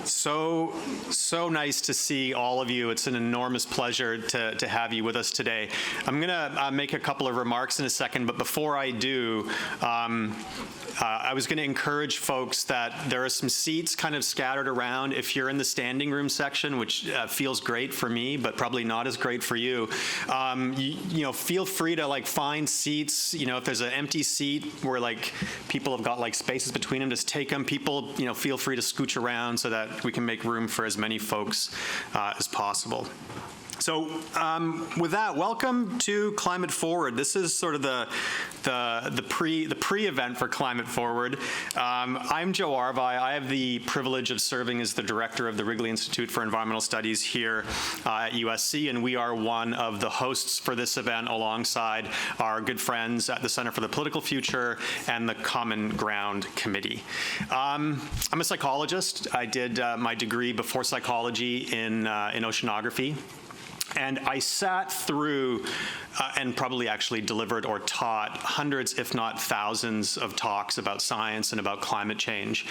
So nice to see all of you. It's an enormous pleasure to have you with us today. I'm going to make a couple of remarks in a second, but before I do, I was going to encourage folks that there are some seats kind of scattered around. If you're in the standing room section, which feels great for me, but probably not as great for you, you know, feel free to like find seats. You know, if there's an empty seat where like people have got like spaces between them, just take them. People, you know, feel free to scooch around so that we can make room for as many folks as possible. So with that, welcome to Climate Forward. This is sort of the pre-event for Climate Forward. I'm Joe Arvai. I have the privilege of serving as the director of the Wrigley Institute for Environmental Studies here at USC, and we are one of the hosts for this event alongside our good friends at the Center for the Political Future and the Common Ground Committee. I'm a psychologist. I did my degree before psychology in oceanography. And I sat through and probably actually delivered or taught hundreds, if not thousands, of talks about science and about climate change.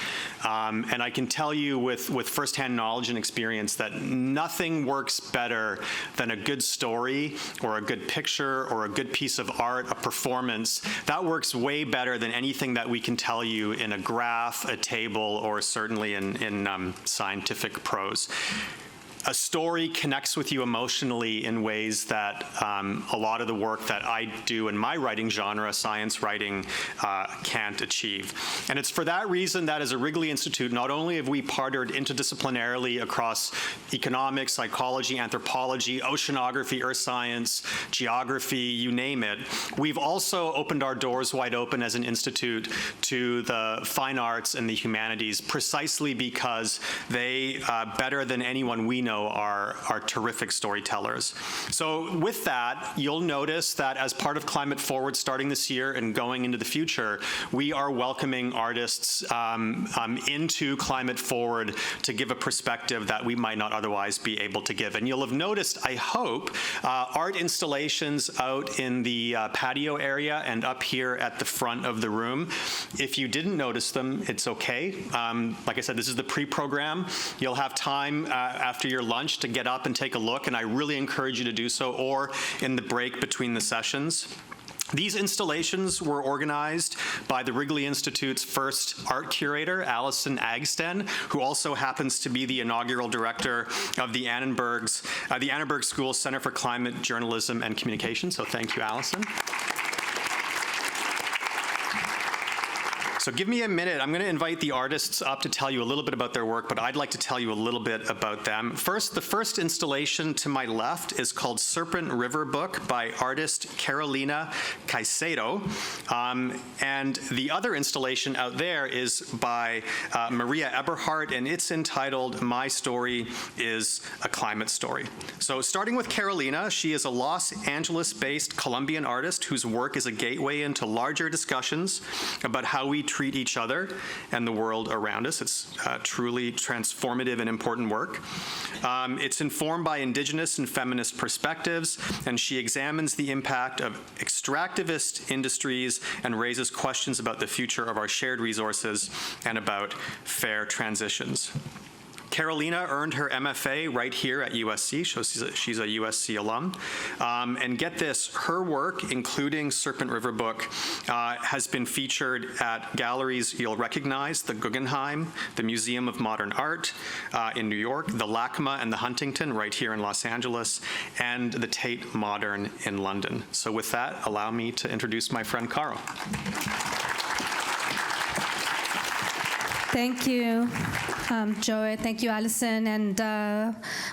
And I can tell you with firsthand knowledge and experience that nothing works better than a good story or a good picture or a good piece of art, a performance. That works way better than anything that we can tell you in a graph, a table, or certainly in scientific prose. A story connects with you emotionally in ways that a lot of the work that I do in my writing genre, science writing, can't achieve. And it's for that reason that as a Wrigley Institute, not only have we partnered interdisciplinarily across economics, psychology, anthropology, oceanography, earth science, geography, you name it, we've also opened our doors wide open as an institute to the fine arts and the humanities, precisely because they, better than anyone we know, are terrific storytellers. So with that, you'll notice that as part of Climate Forward starting this year and going into the future, we are welcoming artists into Climate Forward to give a perspective that we might not otherwise be able to give. And you'll have noticed, I hope, art installations out in the patio area and up here at the front of the room. If you didn't notice them, it's okay. Like I said, this is the pre-program. You'll have time after your lunch to get up and take a look, and I really encourage you to do so, or in the break between the sessions. These installations were organized by the Wrigley Institute's first art curator, Allison Agsten, who also happens to be the inaugural director of the Annenberg School Center for Climate Journalism and Communication. So thank you, Allison. So give me a minute. I'm going to invite the artists up to tell you a little bit about their work, but I'd like to tell you a little bit about them. First, the first installation to my left is called Serpent River Book by artist Carolina Caicedo. And the other installation out there is by Maria Eberhardt, and it's entitled My Story is a Climate Story. So starting with Carolina, she is a Los Angeles-based Colombian artist whose work is a gateway into larger discussions about how we treat each other and the world around us. It's truly transformative and important work. It's informed by indigenous and feminist perspectives, and she examines the impact of extractivist industries and raises questions about the future of our shared resources and about fair transitions. Carolina earned her MFA right here at USC, so she's a USC alum. And get this, her work, including Serpent River Book, has been featured at galleries you'll recognize, the Guggenheim, the Museum of Modern Art in New York, the LACMA and the Huntington right here in Los Angeles, and the Tate Modern in London. So with that, allow me to introduce my friend Caro. Thank you, Joey. Thank you, Allison. And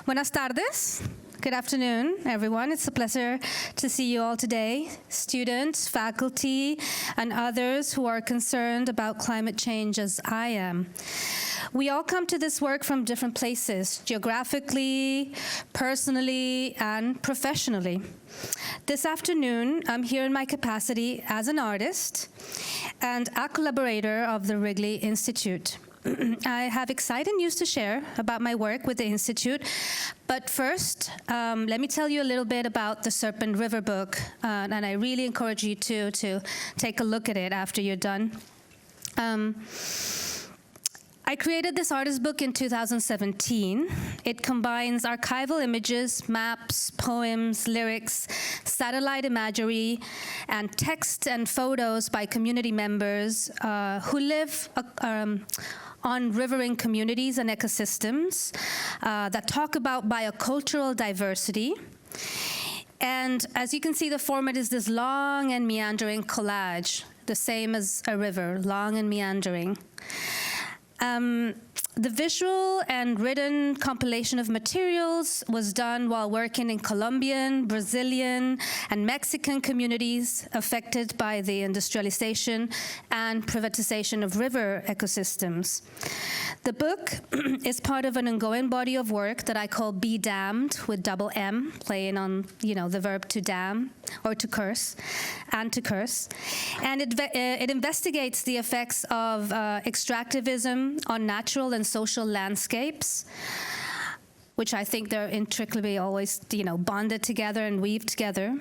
buenas tardes. Good afternoon, everyone. It's a pleasure to see you all today, students, faculty, and others who are concerned about climate change as I am. We all come to this work from different places, geographically, personally, and professionally. This afternoon, I'm here in my capacity as an artist and a collaborator of the Wrigley Institute. I have exciting news to share about my work with the Institute, but first, let me tell you a little bit about the Serpent River book, and I really encourage you to take a look at it after you're done. I created this artist book in 2017. It combines archival images, maps, poems, lyrics, satellite imagery, and text and photos by community members who live on riverine communities and ecosystems that talk about biocultural diversity. And as you can see, the format is this long and meandering collage, the same as a river, long and meandering. The visual and written compilation of materials was done while working in Colombian, Brazilian, and Mexican communities affected by the industrialization and privatization of river ecosystems. The book is part of an ongoing body of work that I call Be Damned, with double M, playing on, the verb to damn, or to curse, and to curse. And it investigates the effects of extractivism on natural and social landscapes, which I think they're intricately always, bonded together and weaved together.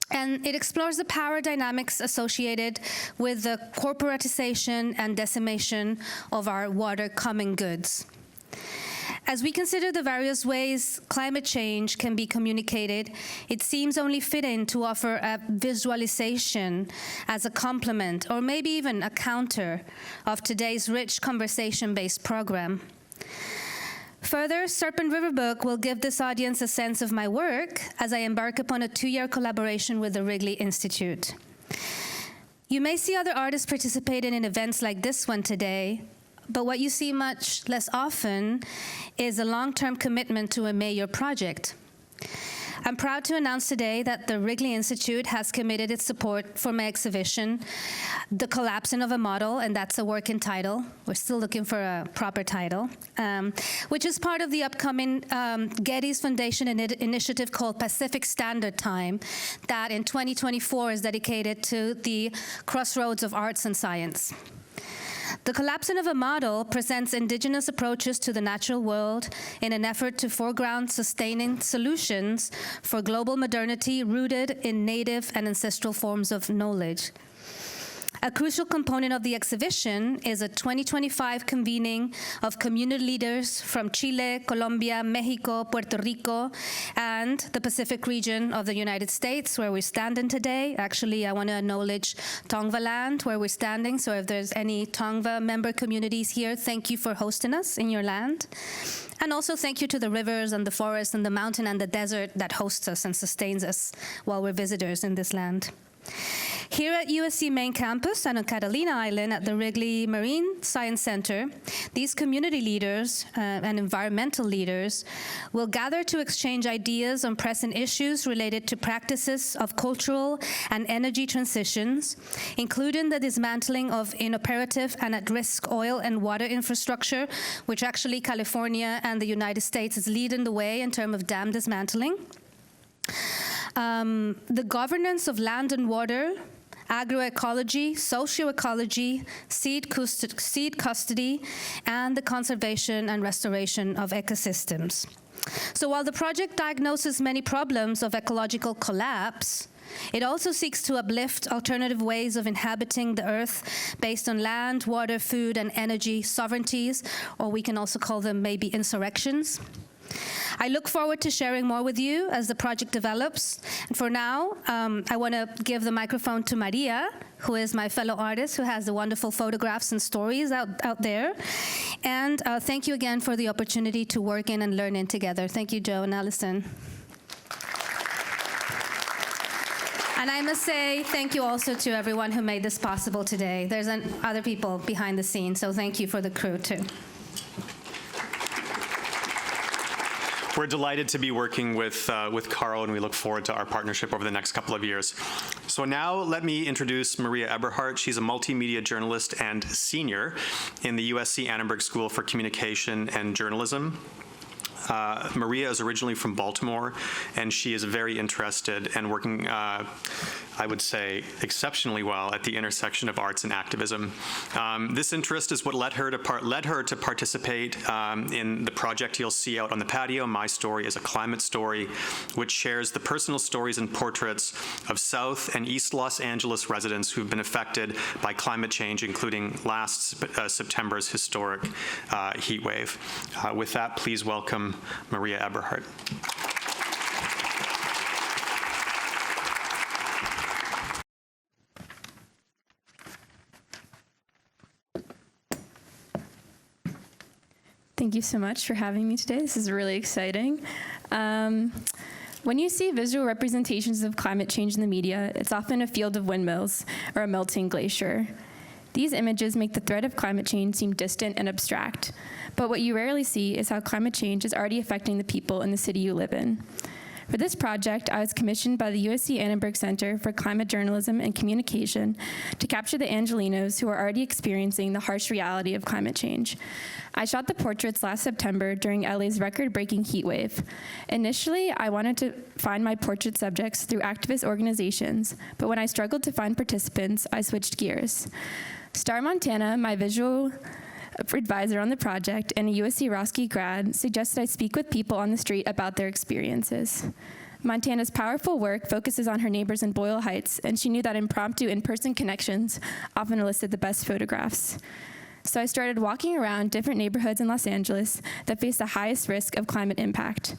And it explores the power dynamics associated with the corporatization and decimation of our water common goods. As we consider the various ways climate change can be communicated, it seems only fitting to offer a visualization as a complement, or maybe even a counter, of today's rich conversation-based program. Further, Serpent River Book will give this audience a sense of my work as I embark upon a 2-year collaboration with the Wrigley Institute. You may see other artists participating in events like this one today, but what you see much less often is a long-term commitment to a major project. I'm proud to announce today that the Wrigley Institute has committed its support for my exhibition, The Collapsing of a Model, and that's a working title. We're still looking for a proper title, which is part of the upcoming Getty's Foundation initiative called Pacific Standard Time, that in 2024 is dedicated to the crossroads of arts and science. The Collapsing of a Model presents indigenous approaches to the natural world in an effort to foreground sustaining solutions for global modernity rooted in native and ancestral forms of knowledge. A crucial component of the exhibition is a 2025 convening of community leaders from Chile, Colombia, Mexico, Puerto Rico, and the Pacific region of the United States, where we're standing today. Actually, I want to acknowledge Tongva land, where we're standing. So if there's any Tongva member communities here, thank you for hosting us in your land. And also thank you to the rivers and the forest and the mountain and the desert that hosts us and sustains us while we're visitors in this land. Here at USC main campus and on Catalina Island at the Wrigley Marine Science Center, these community leaders and environmental leaders will gather to exchange ideas on pressing issues related to practices of cultural and energy transitions, including the dismantling of inoperative and at-risk oil and water infrastructure, which actually California and the United States is leading the way in terms of dam dismantling. The governance of land and water, agroecology, socioecology, seed custody, and the conservation and restoration of ecosystems. So while the project diagnoses many problems of ecological collapse, it also seeks to uplift alternative ways of inhabiting the earth based on land, water, food, and energy sovereignties, or we can also call them maybe insurrections. I look forward to sharing more with you as the project develops. And for now, I want to give the microphone to Maria, who is my fellow artist, who has the wonderful photographs and stories out there. And thank you again for the opportunity to work in and learn in together. Thank you, Joe and Allison. And I must say thank you also to everyone who made this possible today. There's other people behind the scenes, so thank you for the crew, too. We're delighted to be working with Carl, and we look forward to our partnership over the next couple of years. So now let me introduce Maria Eberhardt. She's a multimedia journalist and senior in the USC Annenberg School for Communication and Journalism. Maria is originally from Baltimore, and she is very interested and working I would say, exceptionally well at the intersection of arts and activism. This interest is what led her to participate in the project you'll see out on the patio, My Story is a Climate Story, which shares the personal stories and portraits of South and East Los Angeles residents who've been affected by climate change, including last September's historic heat wave. With that, please welcome Maria Eberhardt. Thank you so much for having me today. This is really exciting. When you see visual representations of climate change in the media, it's often a field of windmills or a melting glacier. These images make the threat of climate change seem distant and abstract, but what you rarely see is how climate change is already affecting the people in the city you live in. For this project, I was commissioned by the USC Annenberg Center for Climate Journalism and Communication to capture the Angelenos who are already experiencing the harsh reality of climate change. I shot the portraits last September during LA's record-breaking heat wave. Initially, I wanted to find my portrait subjects through activist organizations, but when I struggled to find participants, I switched gears. Star Montana, my visual advisor on the project and a USC Roski grad, suggested I speak with people on the street about their experiences. Montana's powerful work focuses on her neighbors in Boyle Heights, and she knew that impromptu in-person connections often elicited the best photographs. So I started walking around different neighborhoods in Los Angeles that face the highest risk of climate impact.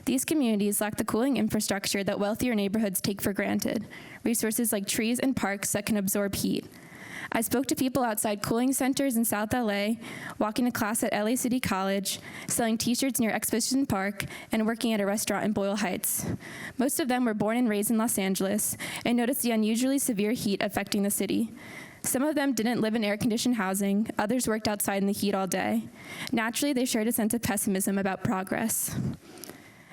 These communities lack the cooling infrastructure that wealthier neighborhoods take for granted, resources like trees and parks that can absorb heat. I spoke to people outside cooling centers in South LA, walking to class at LA City College, selling t-shirts near Exposition Park, and working at a restaurant in Boyle Heights. Most of them were born and raised in Los Angeles and noticed the unusually severe heat affecting the city. Some of them didn't live in air-conditioned housing, others worked outside in the heat all day. Naturally, they shared a sense of pessimism about progress.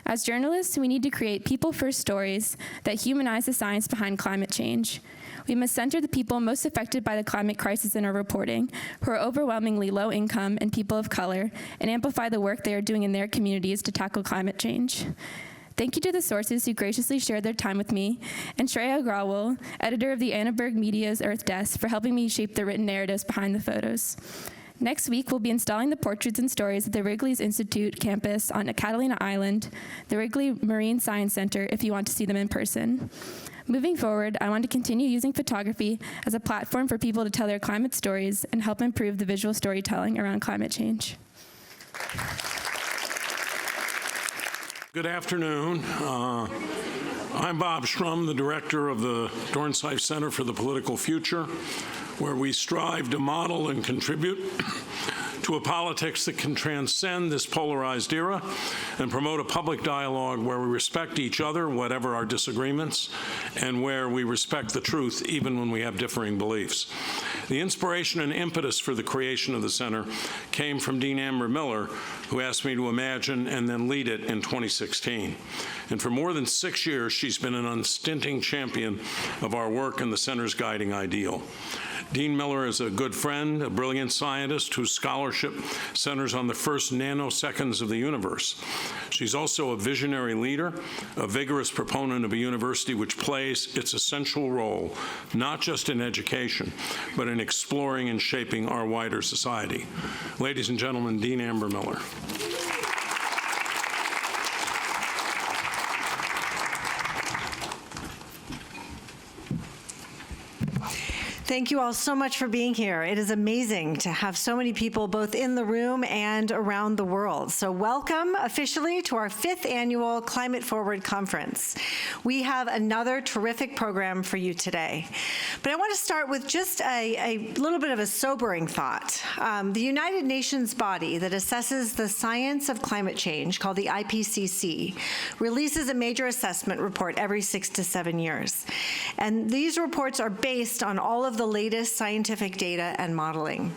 As journalists, we need to create people-first stories that humanize the science behind climate change. We must center the people most affected by the climate crisis in our reporting, who are overwhelmingly low income and people of color, and amplify the work they are doing in their communities to tackle climate change. Thank you to the sources who graciously shared their time with me, and Shreya Agrawal, editor of the Annenberg Media's Earth Desk, for helping me shape the written narratives behind the photos. Next week, we'll be installing the portraits and stories at the Wrigley's Institute campus on Catalina Island, the Wrigley Marine Science Center, if you want to see them in person. Moving forward, I want to continue using photography as a platform for people to tell their climate stories and help improve the visual storytelling around climate change. Good afternoon. I'm Bob Shrum, the director of the Dornsife Center for the Political Future, where we strive to model and contribute to a politics that can transcend this polarized era and promote a public dialogue where we respect each other, whatever our disagreements, and where we respect the truth even when we have differing beliefs. The inspiration and impetus for the creation of the center came from Dean Amber Miller, who asked me to imagine and then lead it in 2016. And for more than 6 years, she's been an unstinting champion of our work and the center's guiding ideal. Dean Miller is a good friend, a brilliant scientist whose scholarship centers on the first nanoseconds of the universe. She's also a visionary leader, a vigorous proponent of a university which plays its essential role, not just in education, but in exploring and shaping our wider society. Ladies and gentlemen, Dean Amber Miller. Thank you all so much for being here. It is amazing to have so many people both in the room and around the world. So welcome officially to our 5th annual Climate Forward Conference. We have another terrific program for you today. But I want to start with just a little bit of a sobering thought. The United Nations body that assesses the science of climate change, called the IPCC, releases a major assessment report every 6 to 7 years. And these reports are based on all of the latest scientific data and modeling.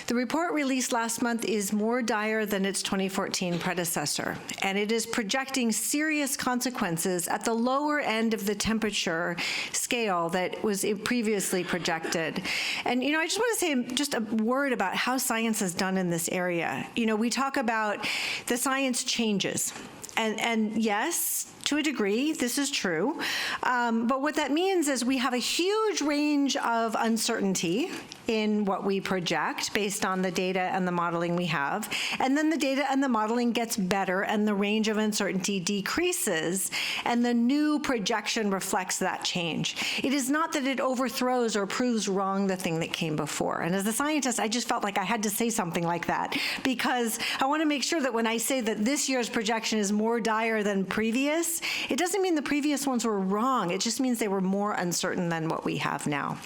The report released last month is more dire than its 2014 predecessor, and it is projecting serious consequences at the lower end of the temperature scale that was previously projected. And, I just want to say just a word about how science is done in this area. We talk about the science changes. And yes, To a degree, this is true. But what that means is we have a huge range of uncertainty in what we project based on the data and the modeling we have. And then the data and the modeling gets better and the range of uncertainty decreases, and the new projection reflects that change. It is not that it overthrows or proves wrong the thing that came before. And as a scientist, I just felt like I had to say something like that, because I want to make sure that when I say that this year's projection is more dire than previous, it doesn't mean the previous ones were wrong. It just means they were more uncertain than what we have now.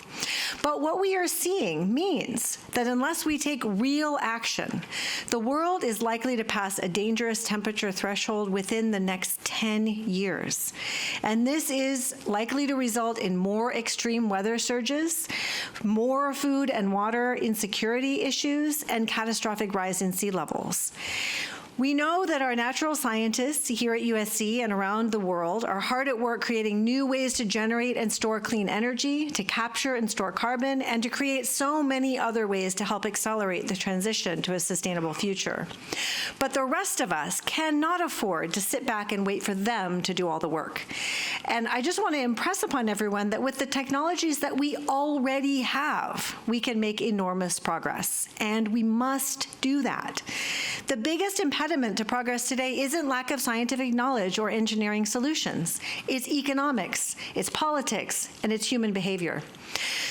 But what we are seeing means that unless we take real action, the world is likely to pass a dangerous temperature threshold within the next 10 years. And this is likely to result in more extreme weather surges, more food and water insecurity issues, and catastrophic rise in sea levels. We know that our natural scientists here at USC and around the world are hard at work creating new ways to generate and store clean energy, to capture and store carbon, and to create so many other ways to help accelerate the transition to a sustainable future. But the rest of us cannot afford to sit back and wait for them to do all the work. And I just want to impress upon everyone that with the technologies that we already have, we can make enormous progress, and we must do that. The biggest impediment to progress today isn't lack of scientific knowledge or engineering solutions. It's economics, it's politics, and it's human behavior.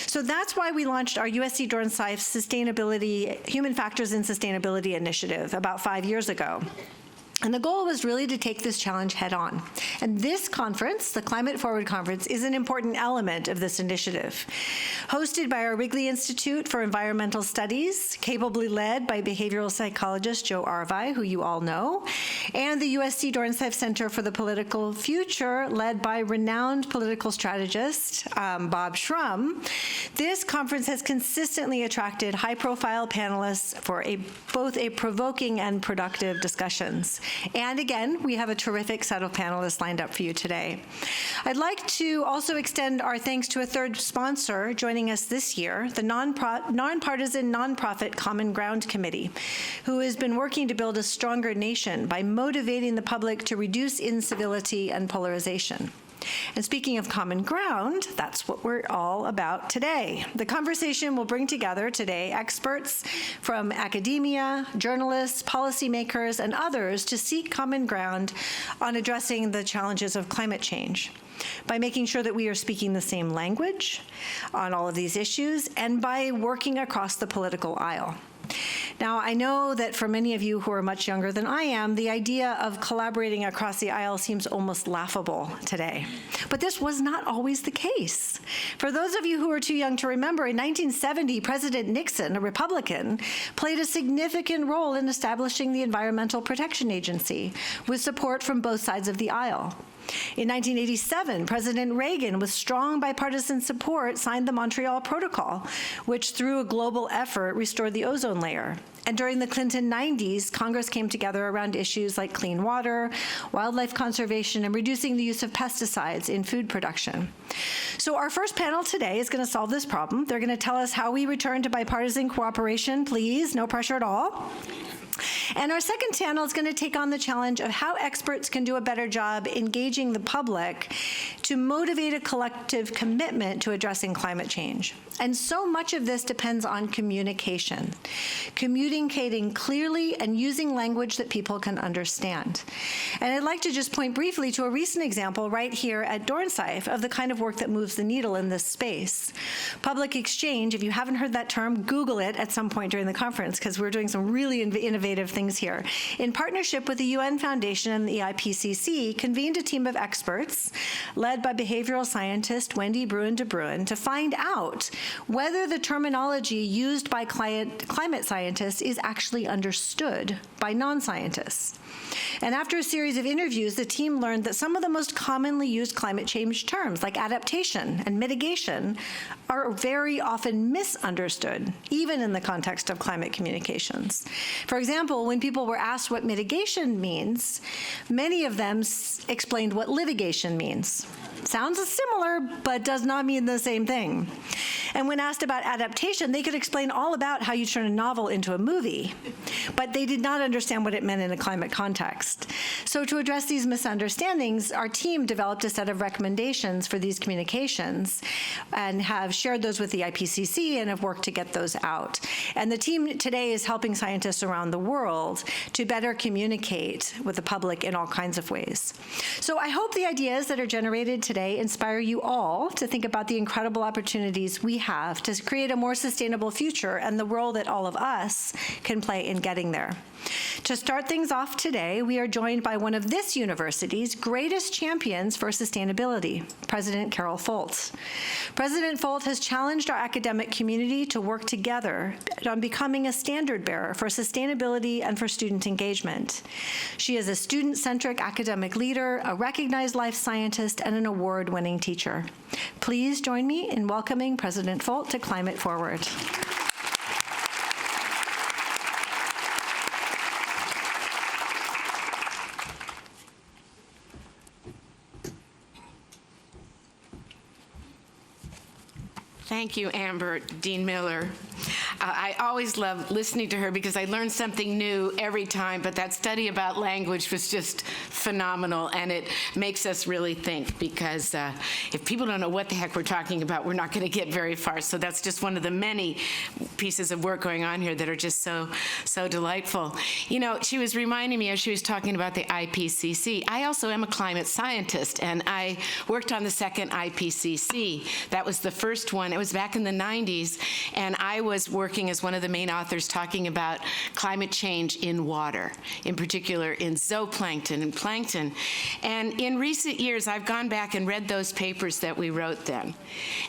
So that's why we launched our USC Dornsife Sustainability, Human Factors in Sustainability initiative about 5 years ago. And the goal was really to take this challenge head on. And this conference, the Climate Forward Conference, is an important element of this initiative. Hosted by our Wrigley Institute for Environmental Studies, capably led by behavioral psychologist Joe Arvai, who you all know, and the USC Dornsife Center for the Political Future, led by renowned political strategist Bob Shrum, this conference has consistently attracted high-profile panelists for both a provoking and productive discussions. And again, we have a terrific set of panelists lined up for you today. I'd like to also extend our thanks to a third sponsor joining us this year, the nonpartisan nonprofit Common Ground Committee, who has been working to build a stronger nation by motivating the public to reduce incivility and polarization. And speaking of common ground, that's what we're all about today. The conversation will bring together today experts from academia, journalists, policymakers, and others to seek common ground on addressing the challenges of climate change, by making sure that we are speaking the same language on all of these issues, and by working across the political aisle. Now, I know that for many of you who are much younger than I am, the idea of collaborating across the aisle seems almost laughable today. But this was not always the case. For those of you who are too young to remember, in 1970, President Nixon, a Republican, played a significant role in establishing the Environmental Protection Agency, with support from both sides of the aisle. In 1987, President Reagan, with strong bipartisan support, signed the Montreal Protocol, which through a global effort restored the ozone layer. And during the Clinton 90s, Congress came together around issues like clean water, wildlife conservation, and reducing the use of pesticides in food production. So our first panel today is going to solve this problem. They're going to tell us how we return to bipartisan cooperation, please, no pressure at all. And our second panel is going to take on the challenge of how experts can do a better job engaging the public to motivate a collective commitment to addressing climate change. And so much of this depends on communication, communicating clearly and using language that people can understand. And I'd like to just point briefly to a recent example right here at Dornsife of the kind of work that moves the needle in this space. Public exchange, if you haven't heard that term, Google it at some point during the conference, because we're doing some really innovative things here. In partnership with the UN Foundation and the IPCC, convened a team of experts led by behavioral scientist Wendy Bruin de Bruin to find out whether the terminology used by climate scientists is actually understood by non-scientists. And after a series of interviews, the team learned that some of the most commonly used climate change terms, like adaptation and mitigation, are very often misunderstood, even in the context of climate communications. For example, when people were asked what mitigation means, many of them explained what litigation means. Sounds similar, but does not mean the same thing. And when asked about adaptation, they could explain all about how you turn a novel into a movie, but they did not understand what it meant in a climate context. So to address these misunderstandings, our team developed a set of recommendations for these communications and have shared those with the IPCC and have worked to get those out. And the team today is helping scientists around the world to better communicate with the public in all kinds of ways. So I hope the ideas that are generated today inspire you all to think about the incredible opportunities we have to create a more sustainable future and the role that all of us can play in getting there. To start things off today, we are joined by one of this university's greatest champions for sustainability, President Carol Folt. President Folt has challenged our academic community to work together on becoming a standard bearer for sustainability and for student engagement. She is a student-centric academic leader, a recognized life scientist, and an award-winning teacher. Please join me in welcoming President Folt to Climate Forward. Thank you, Amber, Dean Miller. I always love listening to her because I learn something new every time, but that study about language was just phenomenal, and it makes us really think, because if people don't know what the heck we're talking about, we're not going to get very far. So that's just one of the many pieces of work going on here that are just so delightful. You know, she was reminding me as she was talking about the IPCC. I also am a climate scientist, and I worked on the second IPCC. That was the first one. It was back in the 90s, and I was working as one of the main authors talking about climate change in water, in particular in zooplankton and plankton. And in recent years, I've gone back and read those papers that we wrote then.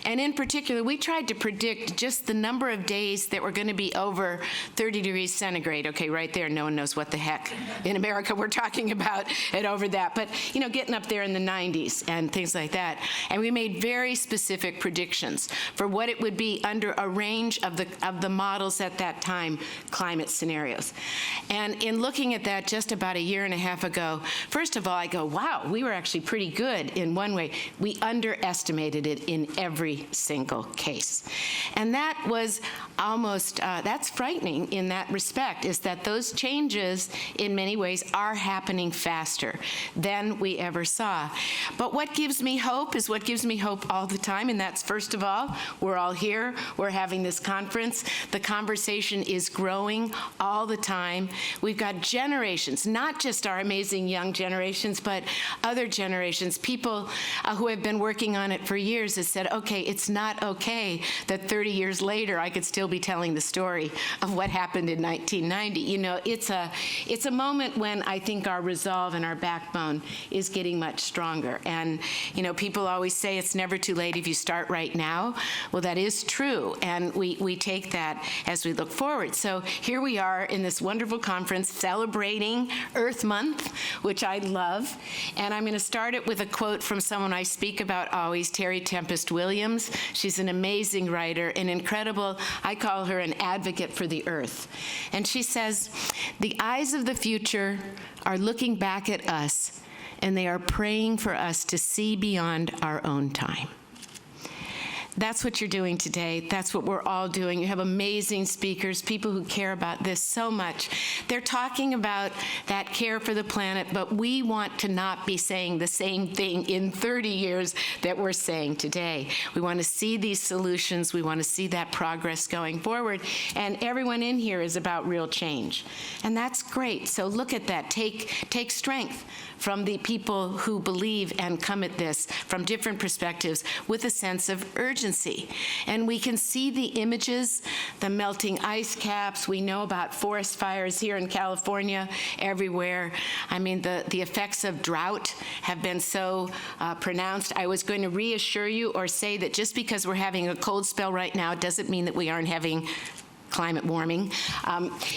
And in particular, we tried to predict just the number of days that were going to be over 30 degrees centigrade. Okay, right there, no one knows what the heck in America we're talking about at over that. But, you know, getting up there in the 90s and things like that. And we made very specific predictions for what it would be under a range of the models at that time, climate scenarios. And in looking at that just about a year and a half ago, first of all, I go, wow, we were actually pretty good in one way. We underestimated it in every single case. And that was almost, that's frightening in that respect, is that those changes in many ways are happening faster than we ever saw. But what gives me hope is what gives me hope all the time, and that's, first of all, we're all here, we're having this conference, the conversation is growing all the time. We've got generations, not just our amazing young generations, but other generations, people who have been working on it for years have said, okay, it's not okay that 30 years later I could still be telling the story of what happened in 1990. You know, it's a moment when I think our resolve and our backbone is getting much stronger. And, you know, people always say it's never too late if you start right now. Well, that is true, and we take that as we look forward. So here we are in this wonderful conference celebrating Earth Month, which I love, and I'm going to start it with a quote from someone I speak about always, Terry Tempest Williams. She's an amazing writer, an incredible, I call her an advocate for the Earth. And she says, "The eyes of the future are looking back at us, and they are praying for us to see beyond our own time." That's what you're doing today. That's what we're all doing. You have amazing speakers, people who care about this so much. They're talking about that care for the planet, but we want to not be saying the same thing in 30 years that we're saying today. We want to see these solutions. We want to see that progress going forward. And everyone in here is about real change. And that's great. So look at that. Take strength from the people who believe and come at this from different perspectives with a sense of urgency. And we can see the images, the melting ice caps. We know about forest fires here in California, everywhere. I mean, the effects of drought have been so pronounced. I was going to reassure you or say that just because we're having a cold spell right now doesn't mean that we aren't having climate warming.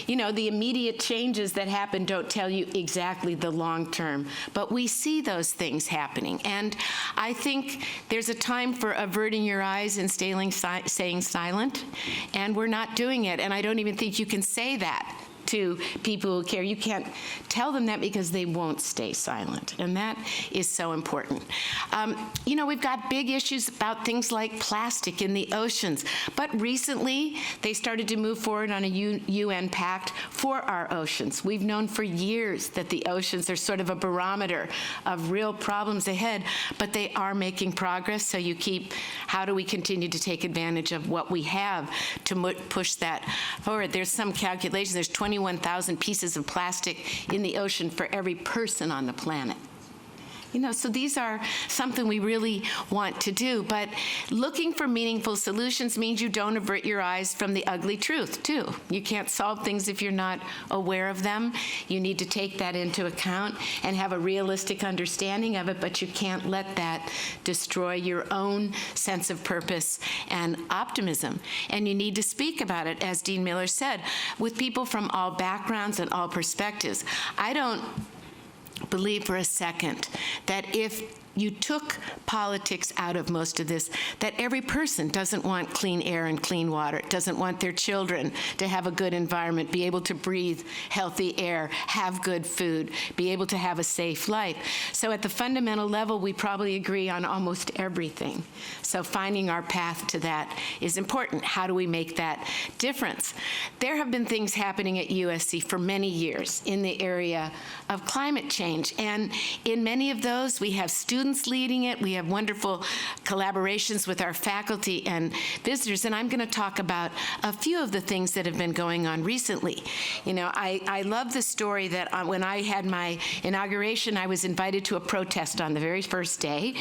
You know, the immediate changes that happen don't tell you exactly the long term, but we see those things happening. And I think there's a time for averting your eyes and staying silent, and we're not doing it. And I don't even think you can say that to people who care. You can't tell them that because they won't stay silent, and that is so important. You know, we've got big issues about things like plastic in the oceans, but recently they started to move forward on a UN pact for our oceans. We've known for years that the oceans are sort of a barometer of real problems ahead, but they are making progress, so you keep, how do we continue to take advantage of what we have to push that forward? There's some calculation, there's 21,000 pieces of plastic in the ocean for every person on the planet. You know, so these are something we really want to do, but looking for meaningful solutions means you don't avert your eyes from the ugly truth, too. You can't solve things if you're not aware of them. You need to take that into account and have a realistic understanding of it, but you can't let that destroy your own sense of purpose and optimism. And you need to speak about it, as Dean Miller said, with people from all backgrounds and all perspectives. I don't believe for a second that if you took politics out of most of this, that every person doesn't want clean air and clean water, doesn't want their children to have a good environment, be able to breathe healthy air, have good food, be able to have a safe life. So at the fundamental level, we probably agree on almost everything. So finding our path to that is important. How do we make that difference? There have been things happening at USC for many years in the area of climate change, and in many of those, we have students leading it. We have wonderful collaborations with our faculty and visitors, and I'm going to talk about a few of the things that have been going on recently. You know, I love the story that when I had my inauguration, I was invited to a protest on the very first day,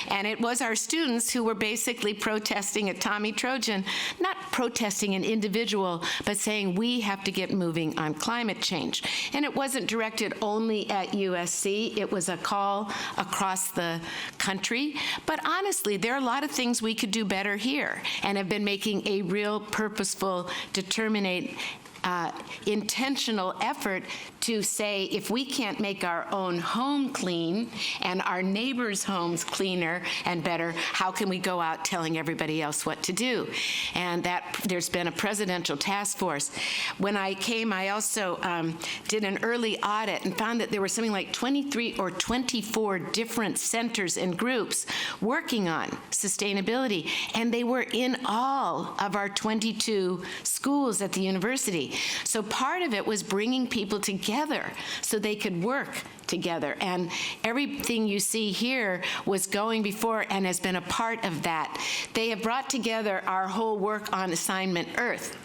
and it was our students who were basically protesting at Tommy Trojan, not protesting an individual, but saying we have to get moving on climate change. And it wasn't directed only at USC. It was a call across the country. But honestly, there are a lot of things we could do better here and have been making a real purposeful, intentional effort to say, if we can't make our own home clean and our neighbors' homes cleaner and better, how can we go out telling everybody else what to do? And that there's been a presidential task force. When I came, I also did an early audit and found that there were something like 23 or 24 different centers and groups working on sustainability, and they were in all of our 22 schools at the university. So part of it was bringing people together so they could work together. And everything you see here was going before and has been a part of that. They have brought together our whole work on Assignment Earth.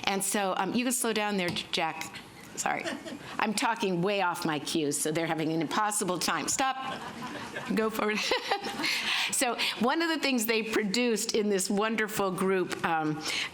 And so you can slow down there, Jack. Sorry. I'm talking way off my cues, so they're having an impossible time. Stop. Go forward. So one of the things they produced in this wonderful group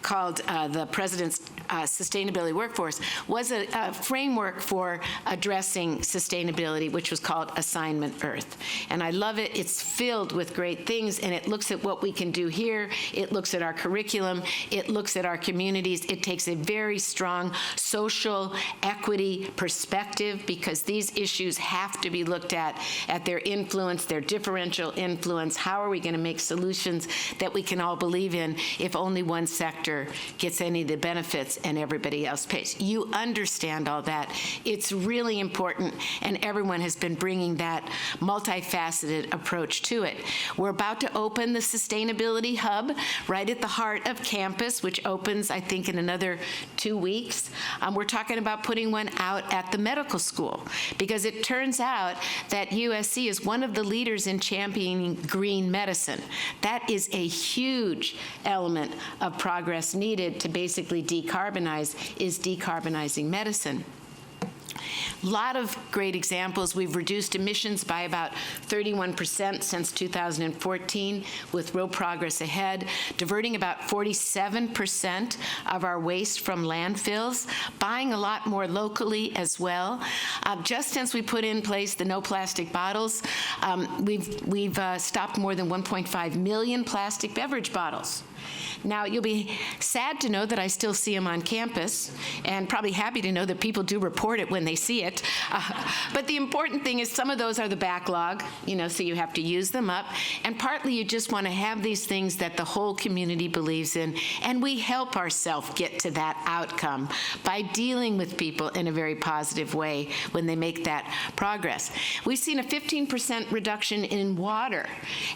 called the President's Sustainability Workforce was a framework for addressing sustainability, which was called Assignment Earth. And I love it. It's filled with great things, and it looks at what we can do here. It looks at our curriculum. It looks at our communities. It takes a very strong social equity perspective, because these issues have to be looked at their influence, their differential influence. How are we going to make solutions that we can all believe in if only one sector gets any of the benefits and everybody else pays? You understand all that. It's really important, and everyone has been bringing that multifaceted approach to it. We're about to open the Sustainability Hub right at the heart of campus, which opens, I think, in another 2 weeks. We're talking about putting one out at the medical school, because it turns out that USC is one of the leaders in championing green medicine. That is a huge element of progress needed to basically decarbonize, is decarbonizing medicine. A lot of great examples. We've reduced emissions by about 31% since 2014, with real progress ahead, diverting about 47% of our waste from landfills, buying a lot more locally as well. Just since we put in place the no plastic bottles, we've stopped more than 1.5 million plastic beverage bottles. Now, you'll be sad to know that I still see them on campus, and probably happy to know that people do report it when they see it. But the important thing is some of those are the backlog, so you have to use them up. And partly you just want to have these things that the whole community believes in, and we help ourselves get to that outcome by dealing with people in a very positive way when they make that progress. We've seen a 15% reduction in water,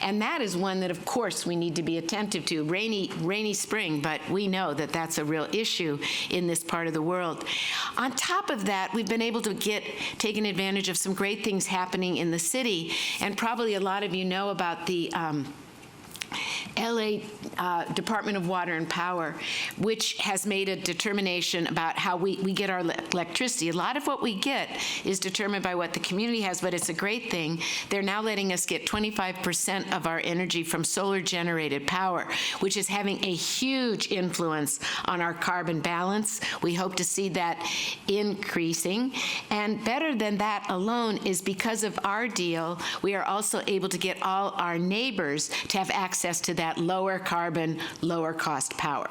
and that is one that, of course, we need to be attentive to. Rainy spring, but we know that that's a real issue in this part of the world. On top of that, we've been able to taken advantage of some great things happening in the city, and probably a lot of you know about the LA Department of Water and Power, which has made a determination about how we get our electricity. A lot of what we get is determined by what the community has, but it's a great thing. They're now letting us get 25% of our energy from solar-generated power, which is having a huge influence on our carbon balance. We hope to see that increasing. And better than that alone is because of our deal, we are also able to get all our neighbors to have access to that lower carbon, lower cost power.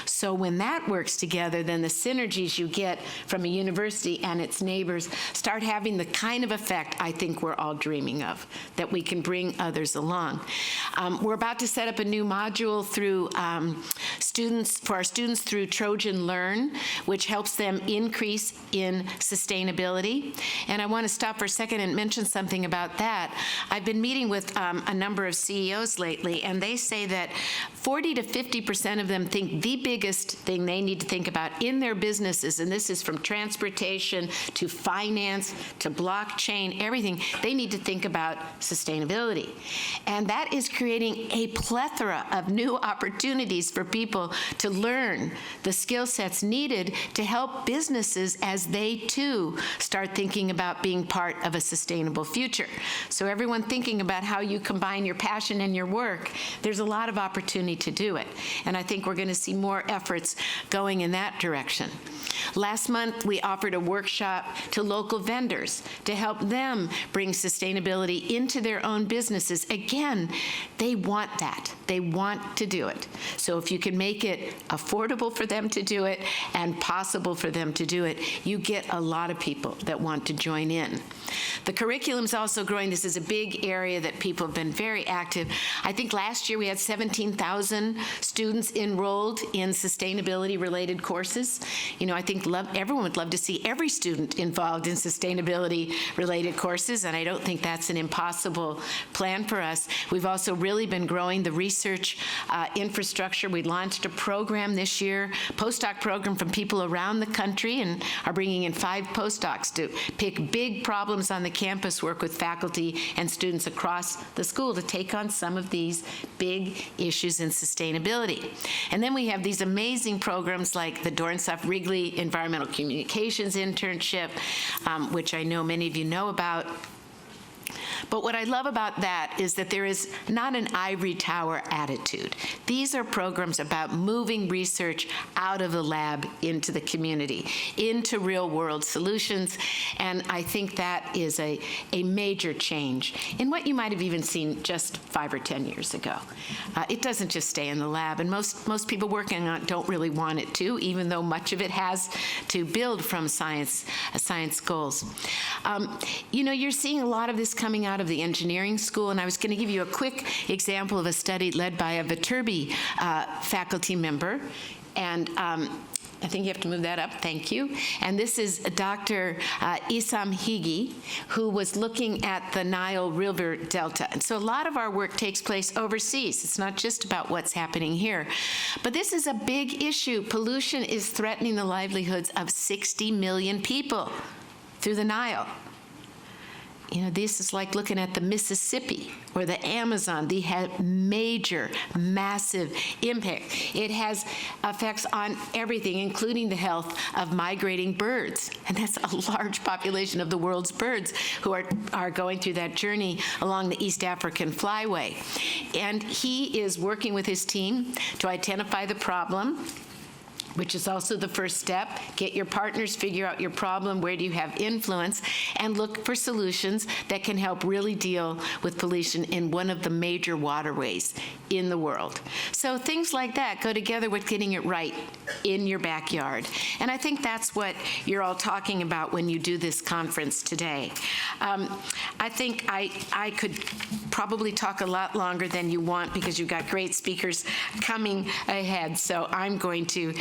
So when that works together, then the synergies you get from a university and its neighbors start having the kind of effect I think we're all dreaming of, that we can bring others along. We're about to set up a new module through for our students through Trojan Learn, which helps them increase in sustainability. And I want to stop for a second and mention something about that. I've been meeting with a number of CEOs lately, and they say that 40 to 50% of them think the biggest thing they need to think about in their businesses, and this is from transportation to finance to blockchain, everything, they need to think about sustainability. And that is creating a plethora of new opportunities for people to learn the skill sets needed to help businesses as they too start thinking about being part of a sustainable future. So everyone thinking about how you combine your passion and your work, there's a lot of opportunity to do it. And I think we're going to see more efforts going in that direction. Last month, we offered a workshop to local vendors to help them bring sustainability into their own businesses. Again, they want that. They want to do it. So if you can make it affordable for them to do it and possible for them to do it, you get a lot of people that want to join in. The curriculum's also growing. This is a big area that people have been very active. I think last year we had 17,000 students enrolled in sustainability-related courses. I think everyone would love to see every student involved in sustainability-related courses, and I don't think that's an impossible plan for us. We've also really been growing the research infrastructure. We launched a program this year, postdoc program from people around the country, and are bringing in 5 postdocs to pick big problems on the campus, work with faculty and students across the school to take on some of these big issues in sustainability. And then we have these amazing programs like the Dornsife Wrigley Environmental Communications Internship, which I know many of you know about. But what I love about that is that there is not an ivory tower attitude. These are programs about moving research out of the lab into the community, into real-world solutions, and I think that is a major change in what you might have even seen just 5 or 10 years ago. It doesn't just stay in the lab, and most people working on it don't really want it to, even though much of it has to build from science goals. You're seeing a lot of this coming out of the engineering school, and I was going to give you a quick example of a study led by a Viterbi faculty member, and I think you have to move that up, thank you. And this is Dr. Isam Higi, who was looking at the Nile River Delta. And so a lot of our work takes place overseas. It's not just about what's happening here. But this is a big issue. Pollution is threatening the livelihoods of 60 million people through the Nile. This is like looking at the Mississippi or the Amazon. They have major, massive impact. It has effects on everything, including the health of migrating birds. And that's a large population of the world's birds who are going through that journey along the East African flyway. And he is working with his team to identify the problem which is also the first step. Get your partners, figure out your problem, where do you have influence, and look for solutions that can help really deal with pollution in one of the major waterways in the world. So things like that go together with getting it right in your backyard. And I think that's what you're all talking about when you do this conference today. I think I could probably talk a lot longer than you want because you've got great speakers coming ahead. So I'm going to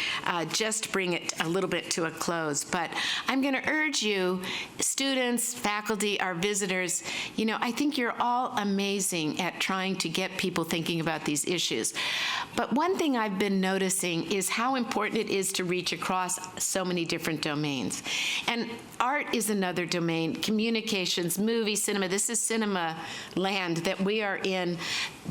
just bring it a little bit to a close. But I'm going to urge you, students, faculty, our visitors, I think you're all amazing at trying to get people thinking about these issues. But one thing I've been noticing is how important it is to reach across so many different domains. And art is another domain, communications, movie, cinema. This is cinema land that we are in.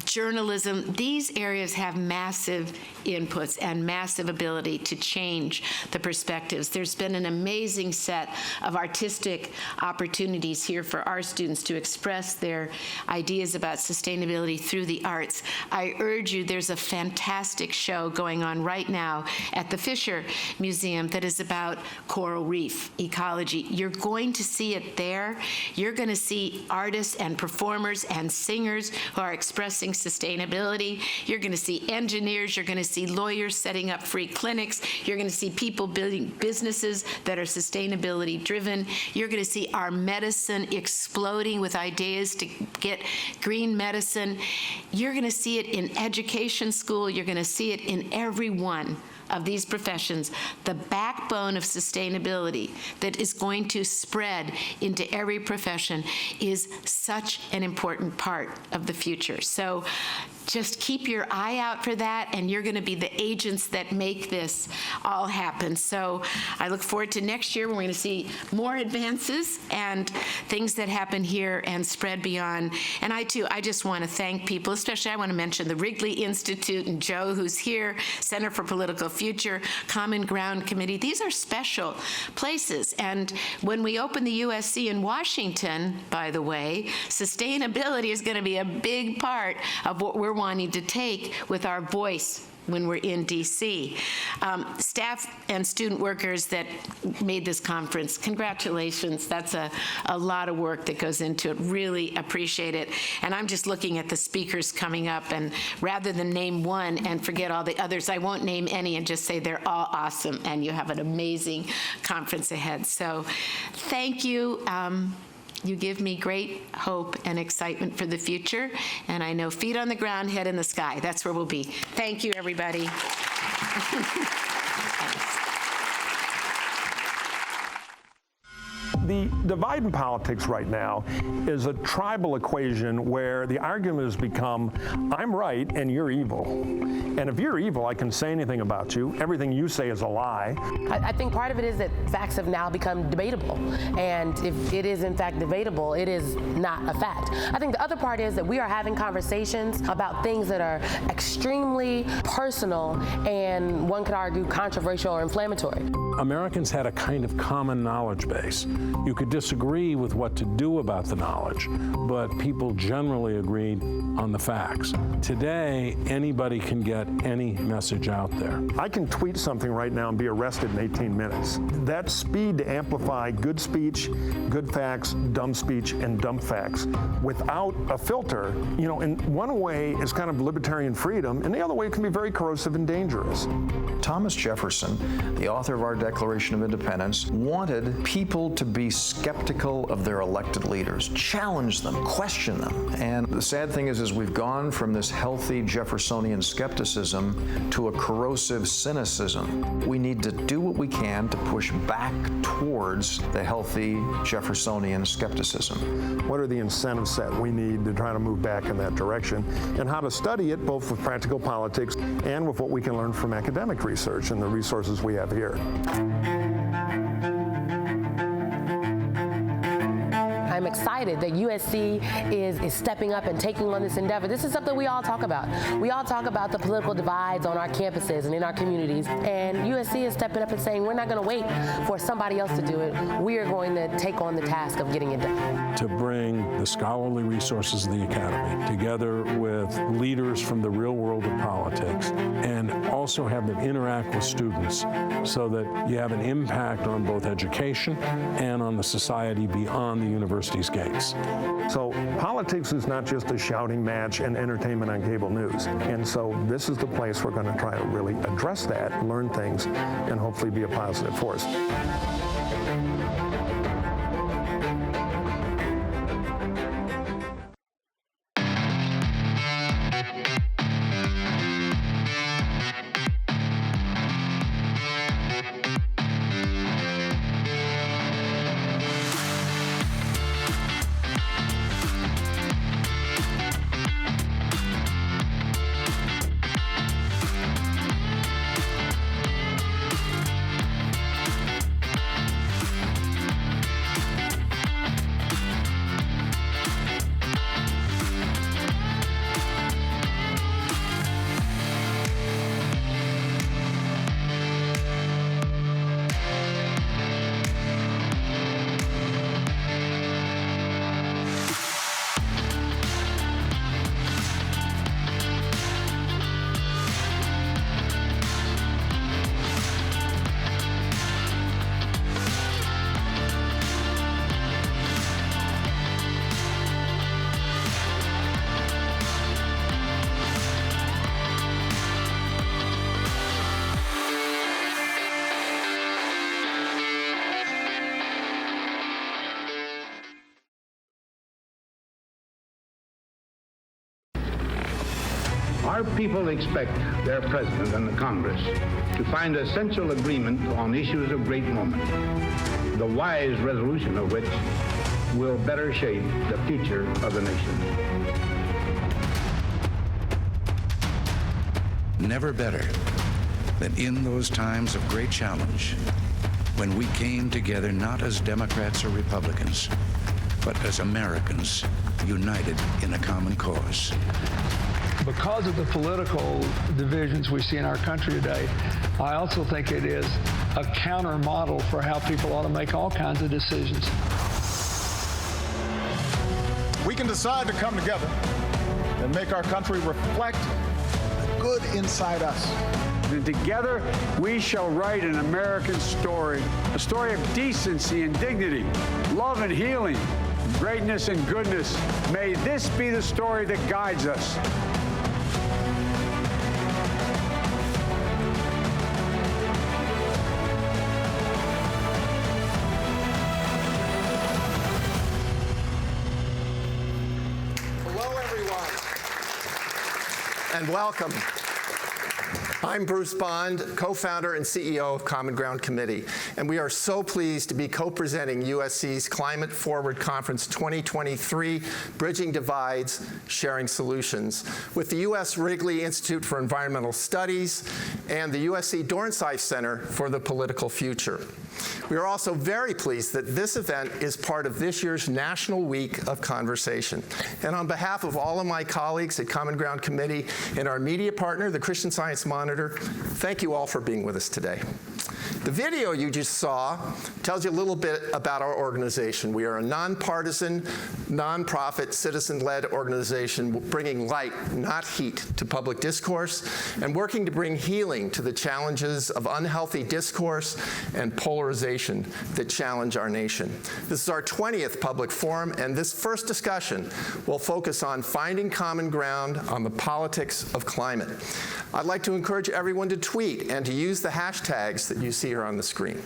Journalism, these areas have massive inputs and massive ability to change the perspectives. There's been an amazing set of artistic opportunities here for our students to express their ideas about sustainability through the arts. I urge you, there's a fantastic show going on right now at the Fisher Museum that is about coral reef ecology. You're going to see it there. You're going to see artists and performers and singers who are expressing sustainability. You're going to see engineers. You're going to see lawyers setting up free clinics. You're going to see people building businesses that are sustainability driven. You're going to see our medicine exploding with ideas to get green medicine. You're going to see it in education school. You're going to see it in every one of these professions, the backbone of sustainability that is going to spread into every profession is such an important part of the future. So just keep your eye out for that, and you're going to be the agents that make this all happen. So I look forward to next year when we're going to see more advances and things that happen here and spread beyond. And I just want to thank people, especially I want to mention the Wrigley Institute and Joe, who's here, Center for Political Future, Common Ground Committee. These are special places. And when we open the USC in Washington, by the way, sustainability is going to be a big part of what we're wanting to take with our voice when we're in DC. Staff and student workers that made this conference, congratulations. That's a lot of work that goes into it. Really appreciate it. And I'm just looking at the speakers coming up, and rather than name one and forget all the others, I won't name any and just say they're all awesome, and you have an amazing conference ahead. So thank you. You give me great hope and excitement for the future, and I know feet on the ground, head in the sky. That's where we'll be. Thank you, everybody. The divide in politics right now is a tribal equation where the argument has become, I'm right and you're evil. And if you're evil, I can say anything about you. Everything you say is a lie. I think part of it is that facts have now become debatable. And if it is in fact debatable, it is not a fact. I think the other part is that we are having conversations about things that are extremely personal and, one could argue, controversial or inflammatory. Americans had a kind of common knowledge base. You could disagree with what to do about the knowledge, but people generally agreed on the facts. Today, anybody can get any message out there. I can tweet something right now and be arrested in 18 minutes. That speed to amplify good speech, good facts, dumb speech, and dumb facts without a filter, in one way is kind of libertarian freedom, and the other way can be very corrosive and dangerous. Thomas Jefferson, the author of our Declaration of Independence, wanted people to be skeptical of their elected leaders, challenge them, question them. And the sad thing is we've gone from this healthy Jeffersonian skepticism to a corrosive cynicism. We need to do what we can to push back towards the healthy Jeffersonian skepticism. What are the incentive set we need to try to move back in that direction, and how to study it both with practical politics and with what we can learn from academic research and the resources we have here. I'm excited that USC is stepping up and taking on this endeavor. This is something we all talk about. We all talk about the political divides on our campuses and in our communities, and USC is stepping up and saying, we're not going to wait for somebody else to do it. We are going to take on the task of getting it done. To bring the scholarly resources of the academy together with leaders from the real world of politics, and also also have them interact with students so that you have an impact on both education and on the society beyond the university's gates. So politics is not just a shouting match and entertainment on cable news. And so this is the place we're going to try to really address that, learn things, and hopefully be a positive force. Our people expect their president and the Congress to find essential agreement on issues of great moment, the wise resolution of which will better shape the future of the nation. Never better than in those times of great challenge, when we came together not as Democrats or Republicans, but as Americans united in a common cause. Because of the political divisions we see in our country today, I also think it is a counter model for how people ought to make all kinds of decisions. We can decide to come together and make our country reflect the good inside us. And together, we shall write an American story, a story of decency and dignity, love and healing, greatness and goodness. May this be the story that guides us. And welcome. I'm Bruce Bond, co-founder and CEO of Common Ground Committee, and we are so pleased to be co-presenting USC's Climate Forward Conference 2023, Bridging Divides, Sharing Solutions, with the U.S. Wrigley Institute for Environmental Studies and the USC Dornsife Center for the Political Future. We are also very pleased that this event is part of this year's National Week of Conversation. And on behalf of all of my colleagues at Common Ground Committee and our media partner, the Christian Science Monitor, thank you all for being with us today. The video you just saw tells you a little bit about our organization. We are a nonpartisan, nonprofit, citizen-led organization bringing light, not heat, to public discourse and working to bring healing to the challenges of unhealthy discourse and polarization that challenge our nation. This is our 20th public forum, and this first discussion will focus on finding common ground on the politics of climate. I'd like to encourage everyone to tweet and to use the hashtags that you see here on the screen.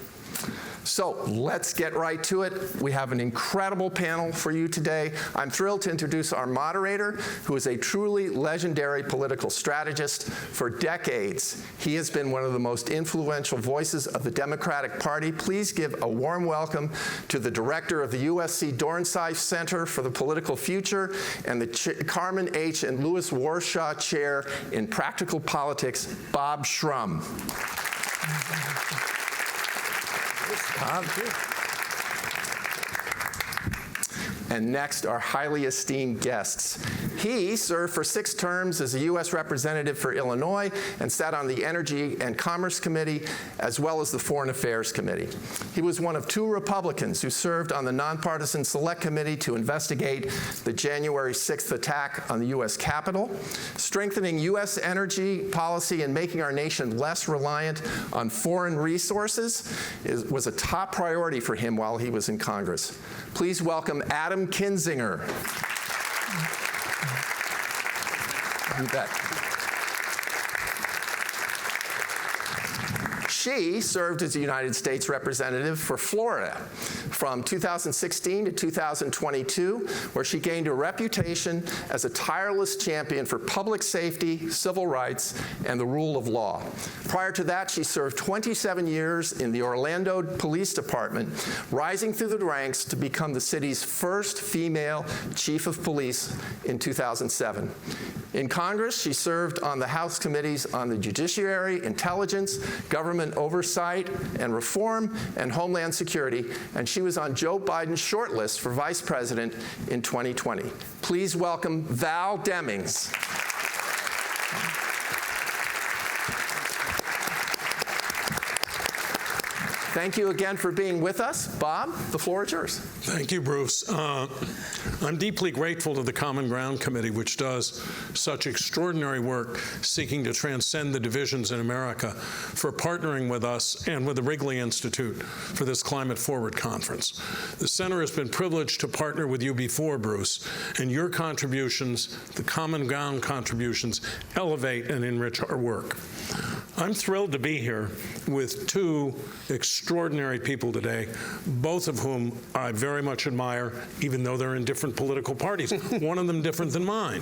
So let's get right to it. We have an incredible panel for you today. I'm thrilled to introduce our moderator, who is a truly legendary political strategist. For decades, he has been one of the most influential voices of the Democratic Party. Please give a warm welcome to the director of the USC Dornsife Center for the Political Future and the Carmen H. and Louis Warshaw Chair in Practical Politics, Bob Shrum. And next, our highly esteemed guests. He served for 6 terms as a U.S. representative for Illinois and sat on the Energy and Commerce Committee as well as the Foreign Affairs Committee. He was one of 2 Republicans who served on the Nonpartisan Select Committee to investigate the January 6th attack on the U.S. Capitol. Strengthening U.S. energy policy and making our nation less reliant on foreign resources was a top priority for him while he was in Congress. Please welcome Adam Kinzinger. You bet. She served as a United States representative for Florida from 2016 to 2022, where she gained a reputation as a tireless champion for public safety, civil rights, and the rule of law. Prior to that, she served 27 years in the Orlando Police Department, rising through the ranks to become the city's first female chief of police in 2007. In Congress, she served on the House committees on the Judiciary, Intelligence, Government Oversight and Reform, and Homeland Security, and she was on Joe Biden's shortlist for Vice President in 2020. Please welcome Val Demings. Thank you again for being with us. Bob, the floor is yours. Thank you, Bruce. I'm deeply grateful to the Common Ground Committee, which does such extraordinary work seeking to transcend the divisions in America, for partnering with us and with the Wrigley Institute for this Climate Forward Conference. The Center has been privileged to partner with you before, Bruce, and your contributions, the Common Ground contributions, elevate and enrich our work. I'm thrilled to be here with 2 extraordinary people today, both of whom I very much admire, even though they're in different political parties, one of them different than mine.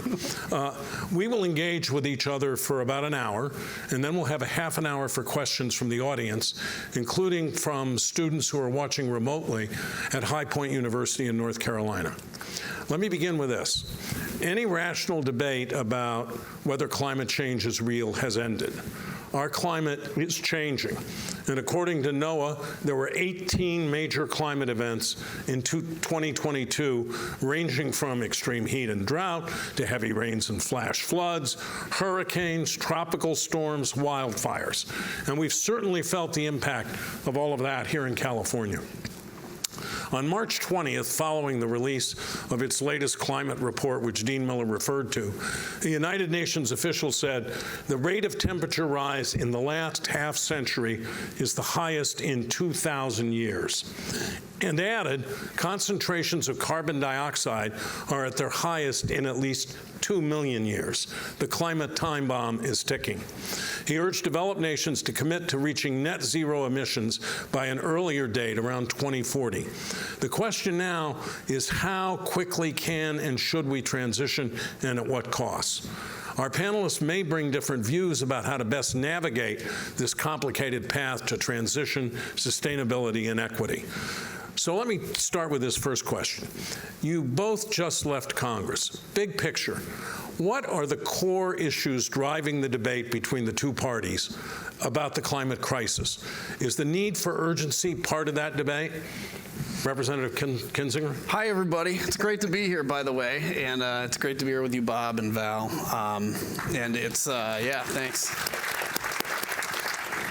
We will engage with each other for about an hour, and then we'll have a half an hour for questions from the audience, including from students who are watching remotely at High Point University in North Carolina. Let me begin with this. Any rational debate about whether climate change is real has ended. Our climate is changing. And according to NOAA, there were 18 major climate events in 2022, ranging from extreme heat and drought to heavy rains and flash floods, hurricanes, tropical storms, wildfires. And we've certainly felt the impact of all of that here in California. On March 20th, following the release of its latest climate report, which Dean Miller referred to, the United Nations official said the rate of temperature rise in the last half century is the highest in 2,000 years. And added, concentrations of carbon dioxide are at their highest in at least 2 million years. The climate time bomb is ticking. He urged developed nations to commit to reaching net zero emissions by an earlier date, around 2040. The question now is how quickly can and should we transition, and at what costs? Our panelists may bring different views about how to best navigate this complicated path to transition, sustainability, and equity. So let me start with this first question. You both just left Congress. Big picture, what are the core issues driving the debate between the 2 parties about the climate crisis? Is the need for urgency part of that debate? Representative Kinzinger. Hi, everybody. It's great to be here, by the way, and it's great to be here with you, Bob and Val. And it's, yeah, thanks.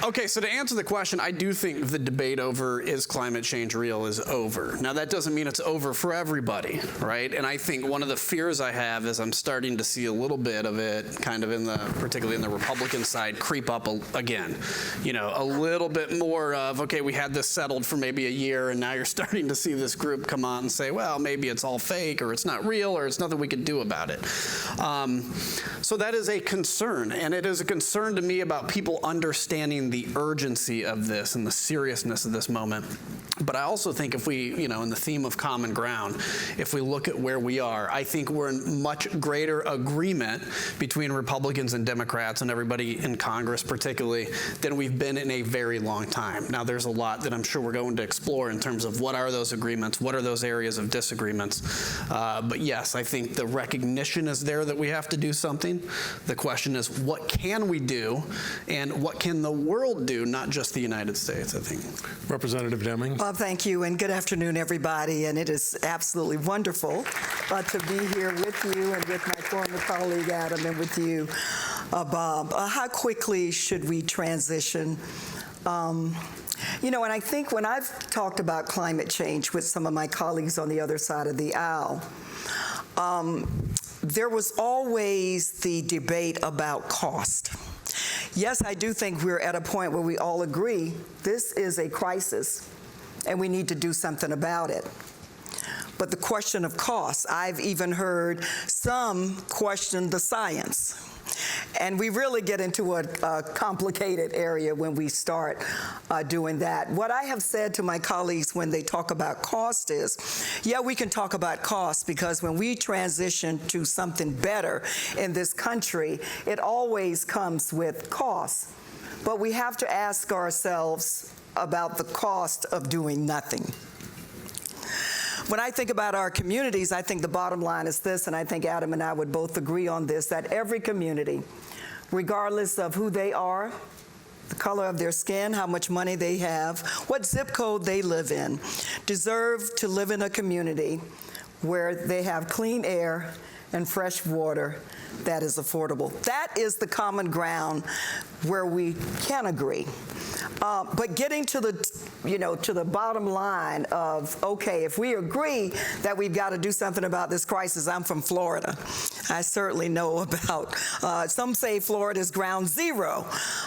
Okay, so to answer the question, I do think the debate over is climate change real is over. Now, that doesn't mean it's over for everybody, right? And I think one of the fears I have is I'm starting to see a little bit of it kind of in the, particularly in the Republican side, creep up again. You know, a little bit more of, okay, we had this settled for maybe a year, and now you're starting to see this group come on and say, well, maybe it's all fake, or it's not real, or it's nothing we can do about it. So that is a concern, and it is a concern to me about people understanding the urgency of this and the seriousness of this moment. But I also think if we, you know, in the theme of common ground, if we look at where we are, I think we're in much greater agreement between Republicans and Democrats and everybody in Congress particularly than we've been in a very long time. Now, there's a lot that I'm sure we're going to explore in terms of what are those agreements, what are those areas of disagreements. But yes, I think the recognition is there that we have to do something. The question is, what can we do, and what can the world do, not just the United States, I think. Representative Demings. Bob, thank you, and good afternoon, everybody. And it is absolutely wonderful to be here with you and with my former colleague Adam and with you, Bob. How quickly should we transition? You know, and I think when I've talked about climate change with some of my colleagues on the other side of the aisle, there was always the debate about cost. Yes, I do think we're at a point where we all agree this is a crisis and we need to do something about it. But the question of cost, I've even heard some question the science. And we really get into a complicated area when we start doing that. What I have said to my colleagues when they talk about cost is, yeah, we can talk about cost because when we transition to something better in this country, it always comes with cost. But we have to ask ourselves about the cost of doing nothing. When I think about our communities, I think the bottom line is this, and I think Adam and I would both agree on this, that every community, regardless of who they are, the color of their skin, how much money they have, what zip code they live in, deserve to live in a community where they have clean air and fresh water that is affordable. That is the common ground where we can agree. But getting to the bottom line of, okay, if we agree that we've got to do something about this crisis, I'm from Florida. I certainly know about, some say Florida is ground zero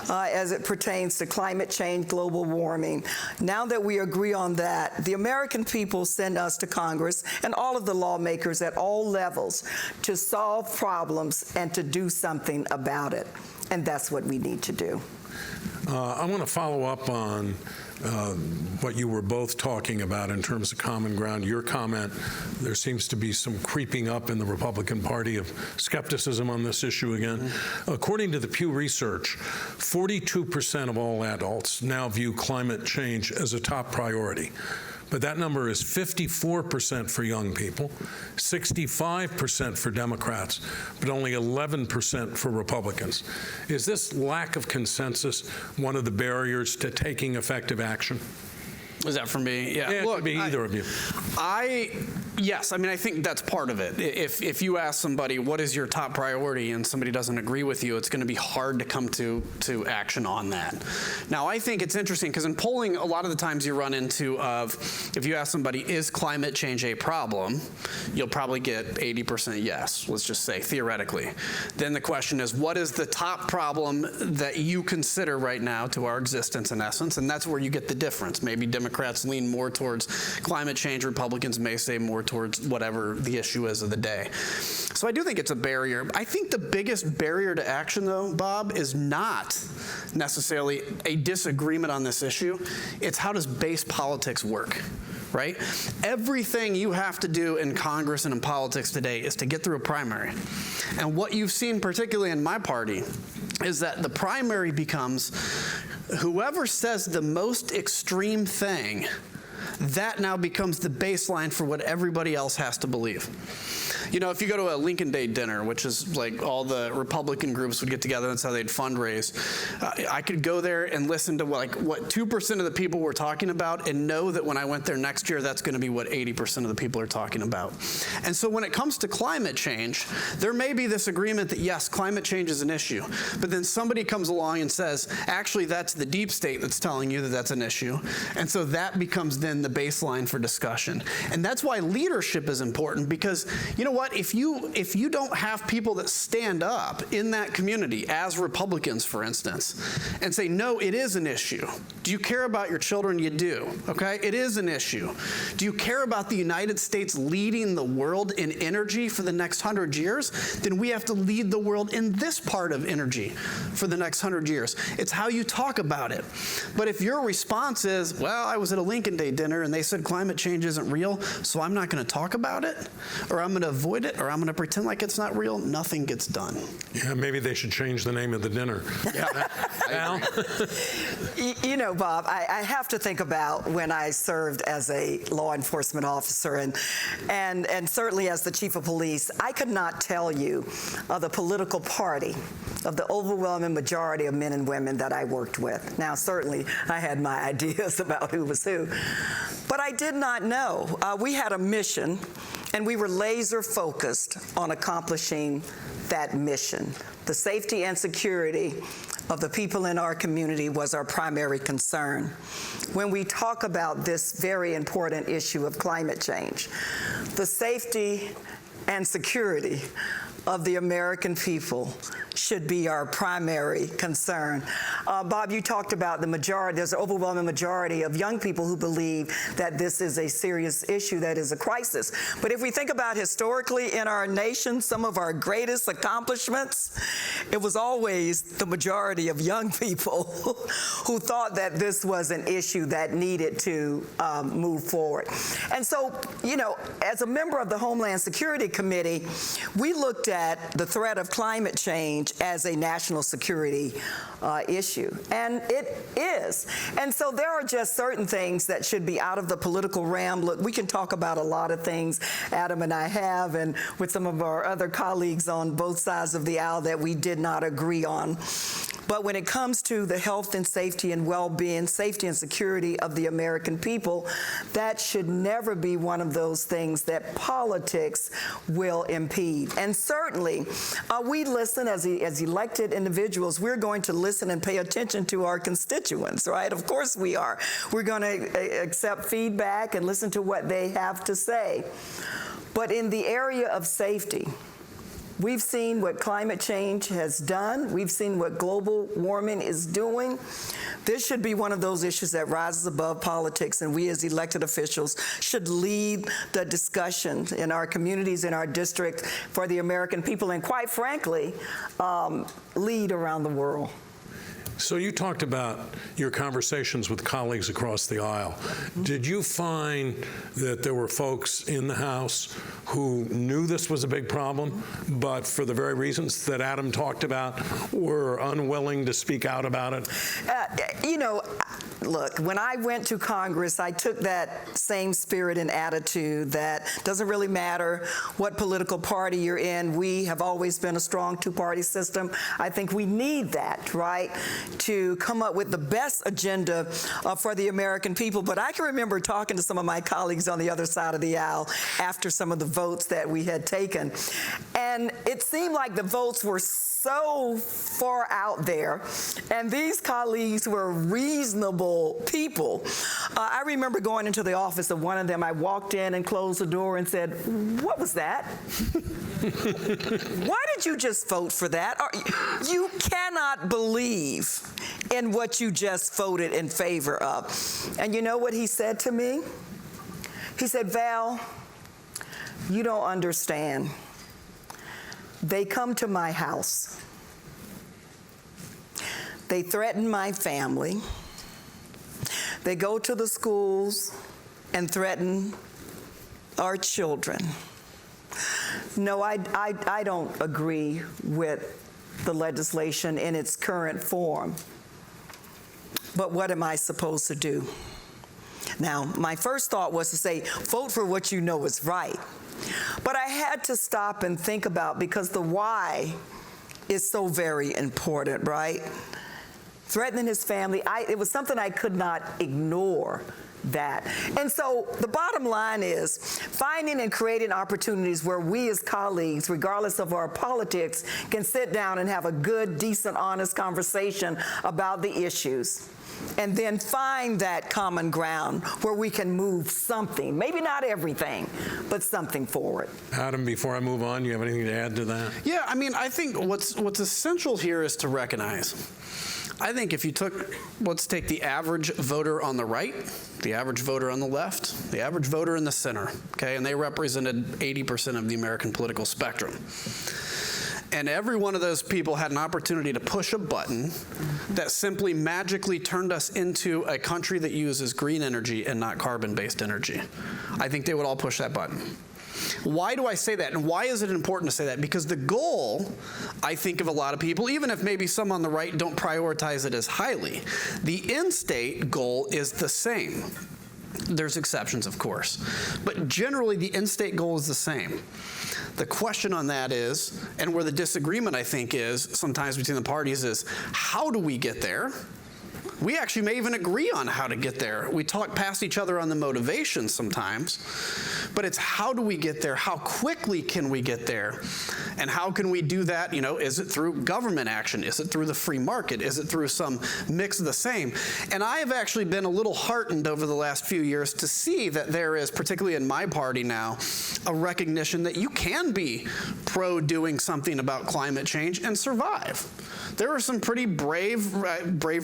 as it pertains to climate change, global warming. Now that we agree on that, the American people send us to Congress and all of the lawmakers at all levels to solve problems and to do something about it. And that's what we need to do. I want to follow up on what you were both talking about in terms of common ground. Your comment, there seems to be some creeping up in the Republican Party of skepticism on this issue again. According to the Pew Research, 42% of all adults now view climate change as a top priority. But that number is 54% for young people, 65% for Democrats, but only 11% for Republicans. Is this lack of consensus one of the barriers to taking effective action? Is that for me? Yeah. Yeah, it could be either of you. Yes, I mean, I think that's part of it. If you ask somebody, what is your top priority, and somebody doesn't agree with you, it's going to be hard to come to action on that. Now, I think it's interesting because in polling, a lot of the times you run into if you ask somebody, is climate change a problem, you'll probably get 80% yes, let's just say, theoretically. Then the question is, what is the top problem that you consider right now to our existence, in essence? And that's where you get the difference. Maybe Democrats lean more towards climate change, Republicans may say more towards whatever the issue is of the day. So I do think it's a barrier. I think the biggest barrier to action, though, Bob, is not necessarily a disagreement on this issue. It's how does base politics work, right? Everything you have to do in Congress and in politics today is to get through a primary. And what you've seen, particularly in my party, is that the primary becomes whoever says the most extreme thing, that now becomes the baseline for what everybody else has to believe. You know, if you go to a Lincoln Day dinner, which is like all the Republican groups would get together, that's how they'd fundraise. I could go there and listen to what 2% of the people were talking about and know that when I went there next year, that's going to be what 80% of the people are talking about. And so when it comes to climate change, there may be this agreement that yes, climate change is an issue, but then somebody comes along and says, actually, that's the deep state that's telling you that that's an issue. And so that becomes then the baseline for discussion. And that's why leadership is important, because you know what? If you don't have people that stand up in that community, as Republicans, for instance, and say, no, it is an issue. Do you care about your children? You do, okay? It is an issue. Do you care about the United States leading the world in energy for the next 100 years? Then we have to lead the world in this part of energy for the next 100 years. It's how you talk about it. But if your response is, well, I was at a Lincoln Day dinner and they said climate change isn't real, so I'm not going to talk about it, or I'm going to avoid it, or I'm going to pretend like it's not real, nothing gets done. Yeah, maybe they should change the name of the dinner. Yeah. Al? You know, Bob, I have to think about when I served as a law enforcement officer and certainly as the chief of police, I could not tell you the political party of the overwhelming majority of men and women that I worked with. Now, certainly, I had my ideas about who was who, but I did not know. We had a mission, and we were laser focused on accomplishing that mission. The safety and security of the people in our community was our primary concern. When we talk about this very important issue of climate change, the safety and security of the American people should be our primary concern. Bob, you talked about the majority, there's an overwhelming majority of young people who believe that this is a serious issue, that is a crisis. But if we think about historically in our nation, some of our greatest accomplishments, it was always the majority of young people who thought that this was an issue that needed to move forward. And so, you know, as a member of the Homeland Security Committee, we looked at the threat of climate change as a national security issue, and it is. And so there are just certain things that should be out of the political realm. Look, we can talk about a lot of things, Adam and I have, and with some of our other colleagues on both sides of the aisle that we did not agree on. But when it comes to the health and safety and well-being, safety and security of the American people, that should never be one of those things that politics will impede. And certainly, we listen as elected individuals. We're going to listen and pay attention to our constituents, right? Of course we are. We're going to accept feedback and listen to what they have to say. But in the area of safety, we've seen what climate change has done. We've seen what global warming is doing. This should be one of those issues that rises above politics, and we as elected officials should lead the discussion in our communities, in our district, for the American people, and quite frankly, lead around the world. So you talked about your conversations with colleagues across the aisle. Did you find that there were folks in the House who knew this was a big problem, but for the very reasons that Adam talked about, were unwilling to speak out about it? You know, look, when I went to Congress, I took that same spirit and attitude that doesn't really matter what political party you're in. We have always been a strong two-party system. I think we need that, right, to come up with the best agenda for the American people. But I can remember talking to some of my colleagues on the other side of the aisle after some of the votes that we had taken. And it seemed like the votes were so far out there, and these colleagues were reasonable people. I remember going into the office of one of them. I walked in and closed the door and said, "What was that? Why did you just vote for that? You cannot believe in what you just voted in favor of." And you know what he said to me? He said, "Val, you don't understand. They come to my house. They threaten my family. They go to the schools and threaten our children. No, I don't agree with the legislation in its current form. But what am I supposed to do?" Now, my first thought was to say, vote for what you know is right. But I had to stop and think about, because the why is so very important, right? Threatening his family, it was something I could not ignore that. And so the bottom line is finding and creating opportunities where we as colleagues, regardless of our politics, can sit down and have a good, decent, honest conversation about the issues. And then find that common ground where we can move something, maybe not everything, but something forward. Adam, before I move on, you have anything to add to that? Yeah, I mean, I think what's essential here is to recognize. I think if you let's take the average voter on the right, the average voter on the left, the average voter in the center, okay, and they represented 80% of the American political spectrum. And every one of those people had an opportunity to push a button that simply magically turned us into a country that uses green energy and not carbon-based energy. I think they would all push that button. Why do I say that? And why is it important to say that? Because the goal, I think, of a lot of people, even if maybe some on the right don't prioritize it as highly, the end state goal is the same. There's exceptions, of course. But generally, the end state goal is the same. The question on that is, and where the disagreement, I think, is sometimes between the parties, is how do we get there? We actually may even agree on how to get there. We talk past each other on the motivation sometimes, but it's how do we get there? How quickly can we get there? And how can we do that? You know, is it through government action? Is it through the free market? Is it through some mix of the same? And I have actually been a little heartened over the last few years to see that there is, particularly in my party now, a recognition that you can be pro doing something about climate change and survive. There are some pretty brave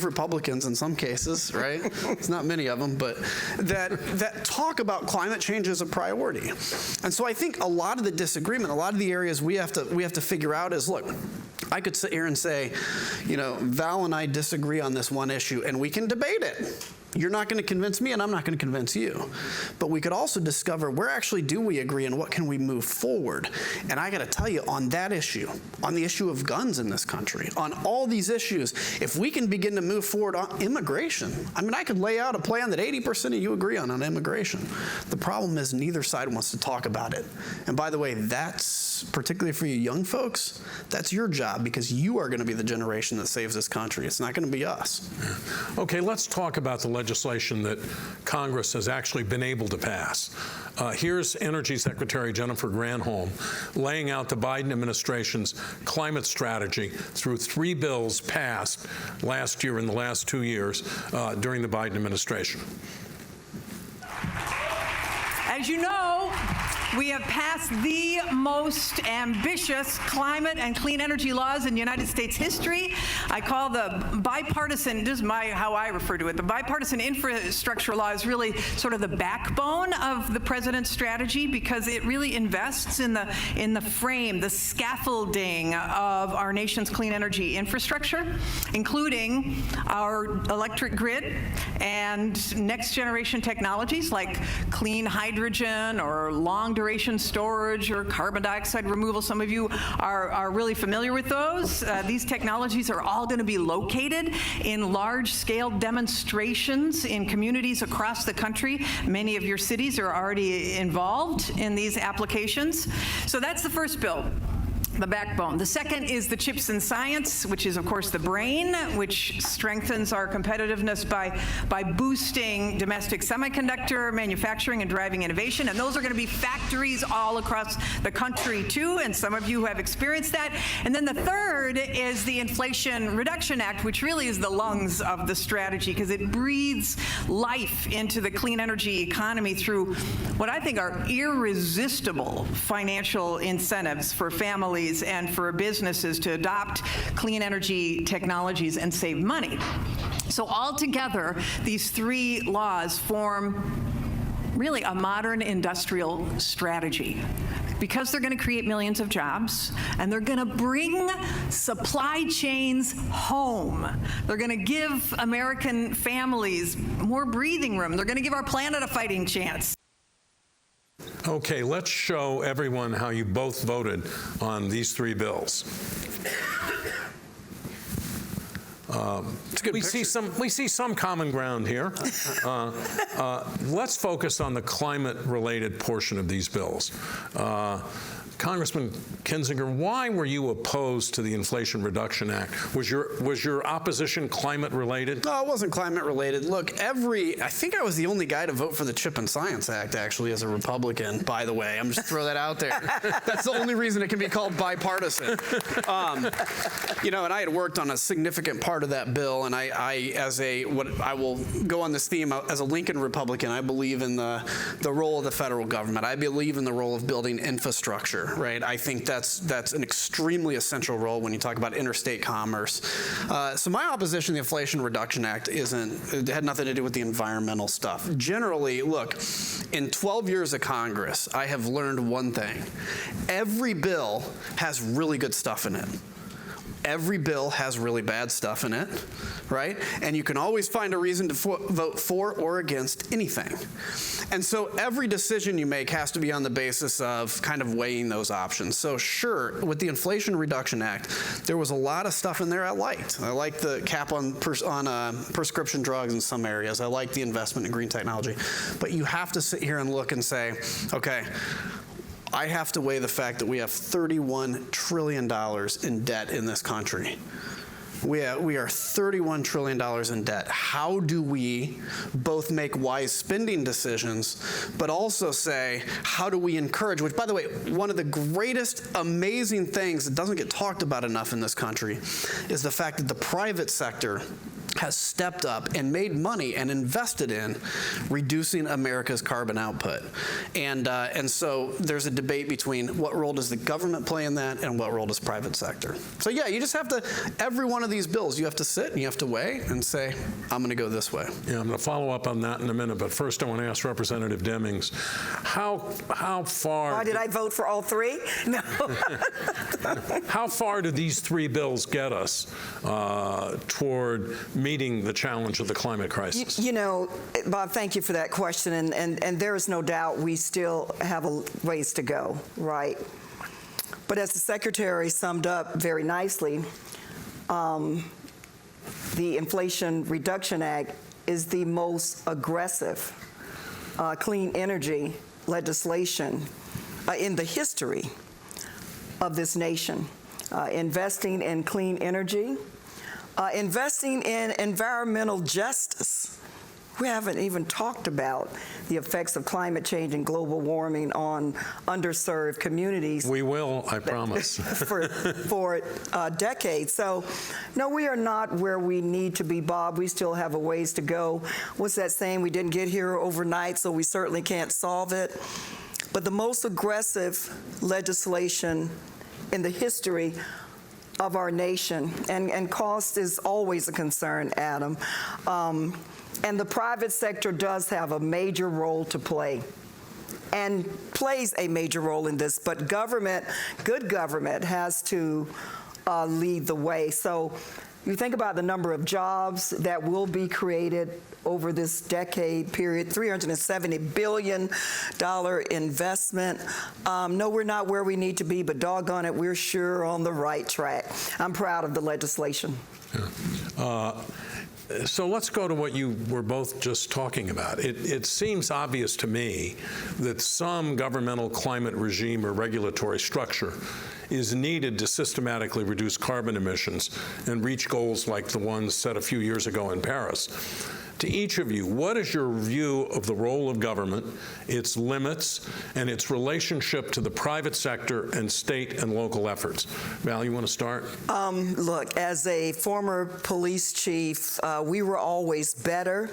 Republicans in some cases, right? It's not many of them, but that talk about climate change as a priority. And so I think a lot of the disagreement, a lot of the areas we have to figure out is, look, I could sit here and say, you know, Val and I disagree on this one issue, and we can debate it. You're not going to convince me, and I'm not going to convince you. But we could also discover where actually do we agree and what can we move forward. And I got to tell you, on that issue, on the issue of guns in this country, on all these issues, if we can begin to move forward on immigration, I mean, I could lay out a plan that 80% of you agree on immigration. The problem is neither side wants to talk about it. And by the way, that's, particularly for you young folks, that's your job, because you are going to be the generation that saves this country. It's not going to be us. Okay, let's talk about the legislation that Congress has actually been able to pass. Here's Energy Secretary Jennifer Granholm laying out the Biden administration's climate strategy through 3 bills passed last year in the last 2 years during the Biden administration. As you know, we have passed the most ambitious climate and clean energy laws in United States history. I call the bipartisan, this is how I refer to it, the bipartisan infrastructure law is really sort of the backbone of the president's strategy, because it really invests in the frame, the scaffolding of our nation's clean energy infrastructure, including our electric grid and next generation technologies like clean hydrogen or long duration storage or carbon dioxide removal. Some of you are really familiar with those. These technologies are all going to be located in large-scale demonstrations in communities across the country. Many of your cities are already involved in these applications. So that's the first bill, the backbone. The second is the Chips and Science, which is, of course, the brain, which strengthens our competitiveness by boosting domestic semiconductor manufacturing and driving innovation. And those are going to be factories all across the country, too, and some of you have experienced that. And then the third is the Inflation Reduction Act, which really is the lungs of the strategy, because it breathes life into the clean energy economy through what I think are irresistible financial incentives for families and for businesses to adopt clean energy technologies and save money. So altogether, these 3 laws form really a modern industrial strategy, because they're going to create millions of jobs, and they're going to bring supply chains home. They're going to give American families more breathing room. They're going to give our planet a fighting chance. Okay, let's show everyone how you both voted on these 3 bills. We see some common ground here. Let's focus on the climate-related portion of these bills. Congressman Kinzinger, why were you opposed to the Inflation Reduction Act? Was your opposition climate related? No, it wasn't climate related. Look, I think I was the only guy to vote for the Chip and Science Act, actually, as a Republican, by the way. I'm just throw that out there. That's the only reason it can be called bipartisan. You know, and I had worked on a significant part of that bill, and I will go on this theme, as a Lincoln Republican, I believe in the role of the federal government. I believe in the role of building infrastructure. Right, I think that's an extremely essential role when you talk about interstate commerce. So my opposition to the Inflation Reduction Act it had nothing to do with the environmental stuff. Generally, look, in 12 years of Congress, I have learned one thing: every bill has really good stuff in it. Every bill has really bad stuff in it, right? And you can always find a reason to vote for or against anything. And so every decision you make has to be on the basis of kind of weighing those options. So sure, with the Inflation Reduction Act, there was a lot of stuff in there I liked. I liked the cap on prescription drugs in some areas. I liked the investment in green technology. But you have to sit here and look and say, okay, I have to weigh the fact that we have $31 trillion in debt in this country. We are $31 trillion in debt. How do we both make wise spending decisions, but also say, how do we encourage, which, by the way, one of the greatest amazing things that doesn't get talked about enough in this country is the fact that the private sector has stepped up and made money and invested in reducing America's carbon output. And so there's a debate between what role does the government play in that and what role does private sector. So yeah, you just have to, every one of these bills, you have to sit and you have to weigh and say, I'm going to go this way. Yeah, I'm going to follow up on that in a minute, but first I want to ask Representative Demings, how far... Why did I vote for all three? No. How far do these three bills get us toward meeting the challenge of the climate crisis? You know, Bob, thank you for that question, and there is no doubt we still have a ways to go, right? But as the Secretary summed up very nicely, the Inflation Reduction Act is the most aggressive clean energy legislation in the history of this nation. Investing in clean energy, investing in environmental justice. We haven't even talked about the effects of climate change and global warming on underserved communities. We will, I promise. for decades. So, no, we are not where we need to be, Bob. We still have a ways to go. What's that saying? We didn't get here overnight, so we certainly can't solve it. But the most aggressive legislation in the history of our nation, and cost is always a concern, Adam. And the private sector does have a major role to play and plays a major role in this, but government, good government, has to lead the way. So you think about the number of jobs that will be created over this decade period, $370 billion investment. No, we're not where we need to be, but doggone it, we're sure on the right track. I'm proud of the legislation. Yeah. So let's go to what you were both just talking about. It seems obvious to me that some governmental climate regime or regulatory structure is needed to systematically reduce carbon emissions and reach goals like the ones set a few years ago in Paris. To each of you, what is your view of the role of government, its limits, and its relationship to the private sector and state and local efforts? Val, you want to start? Look, as a former police chief, we were always better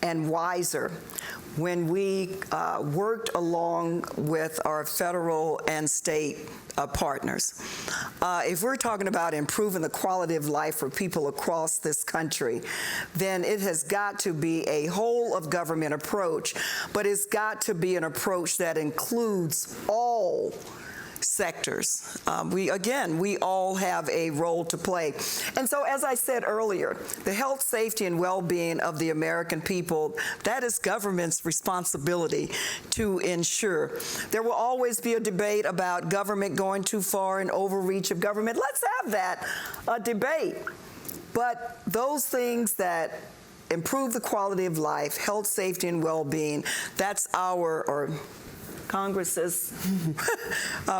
and wiser when we worked along with our federal and state partners. If we're talking about improving the quality of life for people across this country, then it has got to be a whole of government approach, but it's got to be an approach that includes all sectors. We all have a role to play. And so, as I said earlier, the health, safety, and well-being of the American people, that is government's responsibility to ensure. There will always be a debate about government going too far and overreach of government. Let's have that debate. But those things that improve the quality of life, health, safety, and well-being, that's our Congress's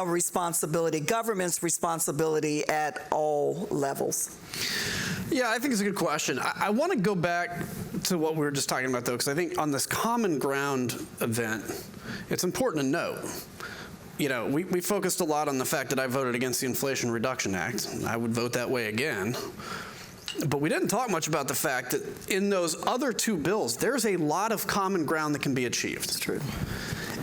responsibility, government's responsibility at all levels. Yeah, I think it's a good question. I want to go back to what we were just talking about, though, because I think on this common ground event, it's important to note. You know, we focused a lot on the fact that I voted against the Inflation Reduction Act. I would vote that way again. But we didn't talk much about the fact that in those other two bills, there's a lot of common ground that can be achieved. It's true.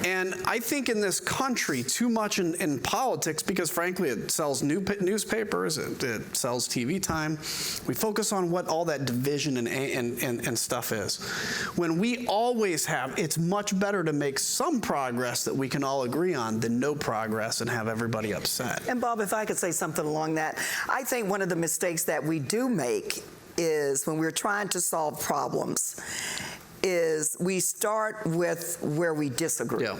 And I think in this country, too much in politics, because frankly it sells newspapers, it sells TV time, we focus on what all that division and stuff is. When we always have, it's much better to make some progress that we can all agree on than no progress and have everybody upset. And Bob, if I could say something along that, I think one of the mistakes that we do make is when we're trying to solve problems is we start with where we disagree. Yeah.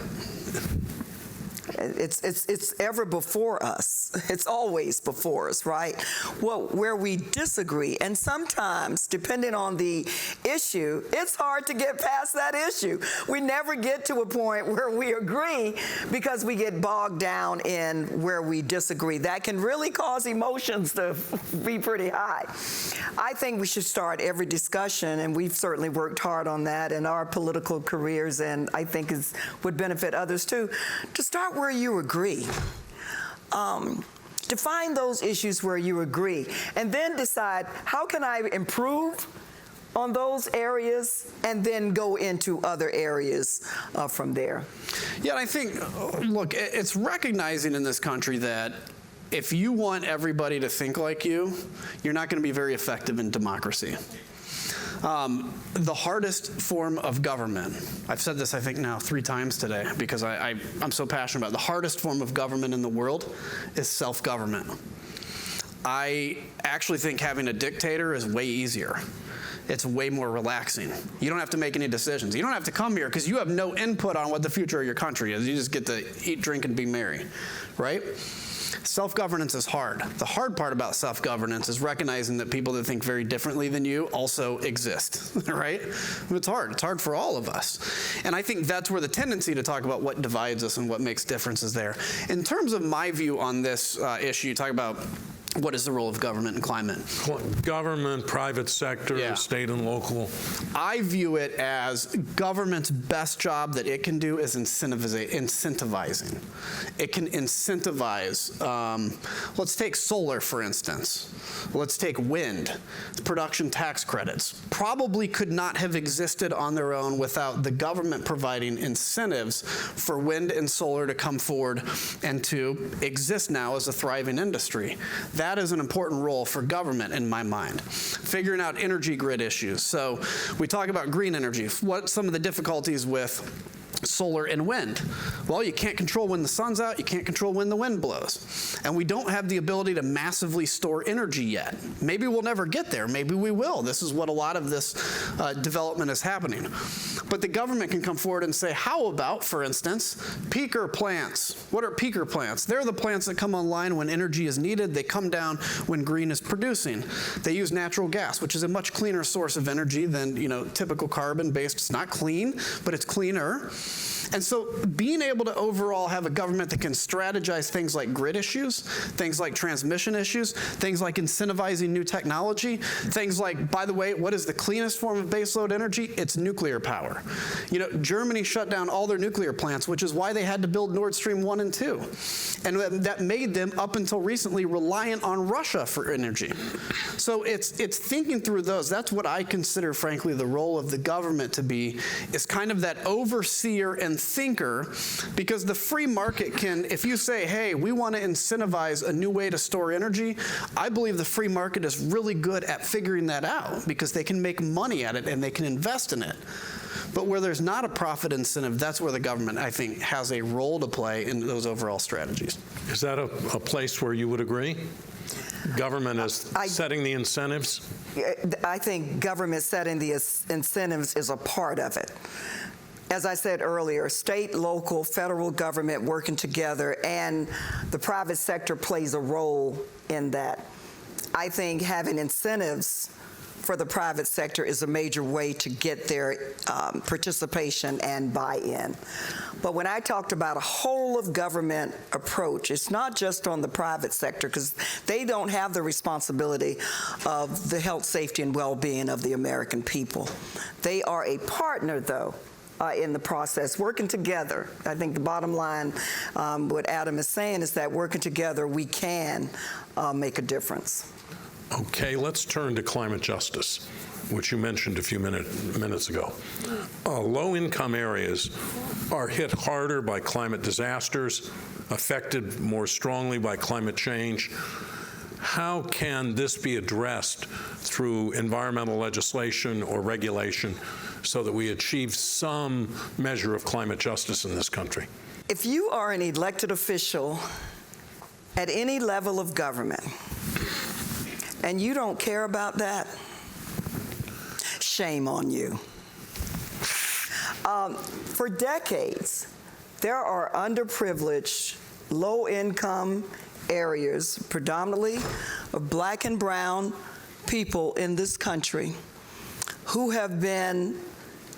It's ever before us. It's always before us, right? Well, where we disagree, and sometimes, depending on the issue, it's hard to get past that issue. We never get to a point where we agree because we get bogged down in where we disagree. That can really cause emotions to be pretty high. I think we should start every discussion, and we've certainly worked hard on that in our political careers, and I think would benefit others too, to start where you agree. Define those issues where you agree, and then decide, how can I improve on those areas, and then go into other areas from there. Yeah, and I think, look, it's recognizing in this country that if you want everybody to think like you, you're not going to be very effective in democracy. The hardest form of government, I've said this I think now 3 times today because I'm so passionate about it. The hardest form of government in the world is self-government. I actually think having a dictator is way easier. It's way more relaxing. You don't have to make any decisions. You don't have to come here because you have no input on what the future of your country is. You just get to eat, drink, and be merry, right? Self-governance is hard. The hard part about self-governance is recognizing that people that think very differently than you also exist, right? It's hard. It's hard for all of us. And I think that's where the tendency to talk about what divides us and what makes differences there. In terms of my view on this issue, you talk about what is the role of government and climate? Government, private sector, state and local. I view it as government's best job that it can do is incentivizing. It can incentivize, let's take solar, for instance. Let's take wind. Production tax credits probably could not have existed on their own without the government providing incentives for wind and solar to come forward and to exist now as a thriving industry. That is an important role for government in my mind. Figuring out energy grid issues. So we talk about green energy. What some of the difficulties with solar and wind? Well, you can't control when the sun's out, you can't control when the wind blows. And we don't have the ability to massively store energy yet. Maybe we'll never get there, maybe we will. This is what a lot of this development is happening. But the government can come forward and say, how about, for instance, peaker plants? What are peaker plants? They're the plants that come online when energy is needed. They come down when green is producing. They use natural gas, which is a much cleaner source of energy than, typical carbon-based. It's not clean, but it's cleaner. And so being able to overall have a government that can strategize things like grid issues, things like transmission issues, things like incentivizing new technology, things like, by the way, what is the cleanest form of baseload energy? It's nuclear power. Germany shut down all their nuclear plants, which is why they had to build Nord Stream 1 and 2. And that made them, up until recently, reliant on Russia for energy. So it's thinking through those. That's what I consider, frankly, the role of the government to be, is kind of that overseer and thinker, because the free market can, if you say, hey, we want to incentivize a new way to store energy, I believe the free market is really good at figuring that out because they can make money at it and they can invest in it. But where there's not a profit incentive, that's where the government, I think, has a role to play in those overall strategies. Is that a place where you would agree? Government is setting the incentives? I think government setting the incentives is a part of it. As I said earlier, state, local, federal government working together, and the private sector plays a role in that. I think having incentives for the private sector is a major way to get their participation and buy-in. But when I talked about a whole of government approach, it's not just on the private sector, because they don't have the responsibility of the health, safety, and well-being of the American people. They are a partner, though, in the process, working together. I think the bottom line, what Adam is saying, is that working together, we can make a difference. Okay, let's turn to climate justice, which you mentioned a few minutes ago. Low-income areas are hit harder by climate disasters, affected more strongly by climate change. How can this be addressed through environmental legislation or regulation so that we achieve some measure of climate justice in this country? If you are an elected official at any level of government and you don't care about that, shame on you. For decades, there are underprivileged low-income areas, predominantly of black and brown people in this country, who have been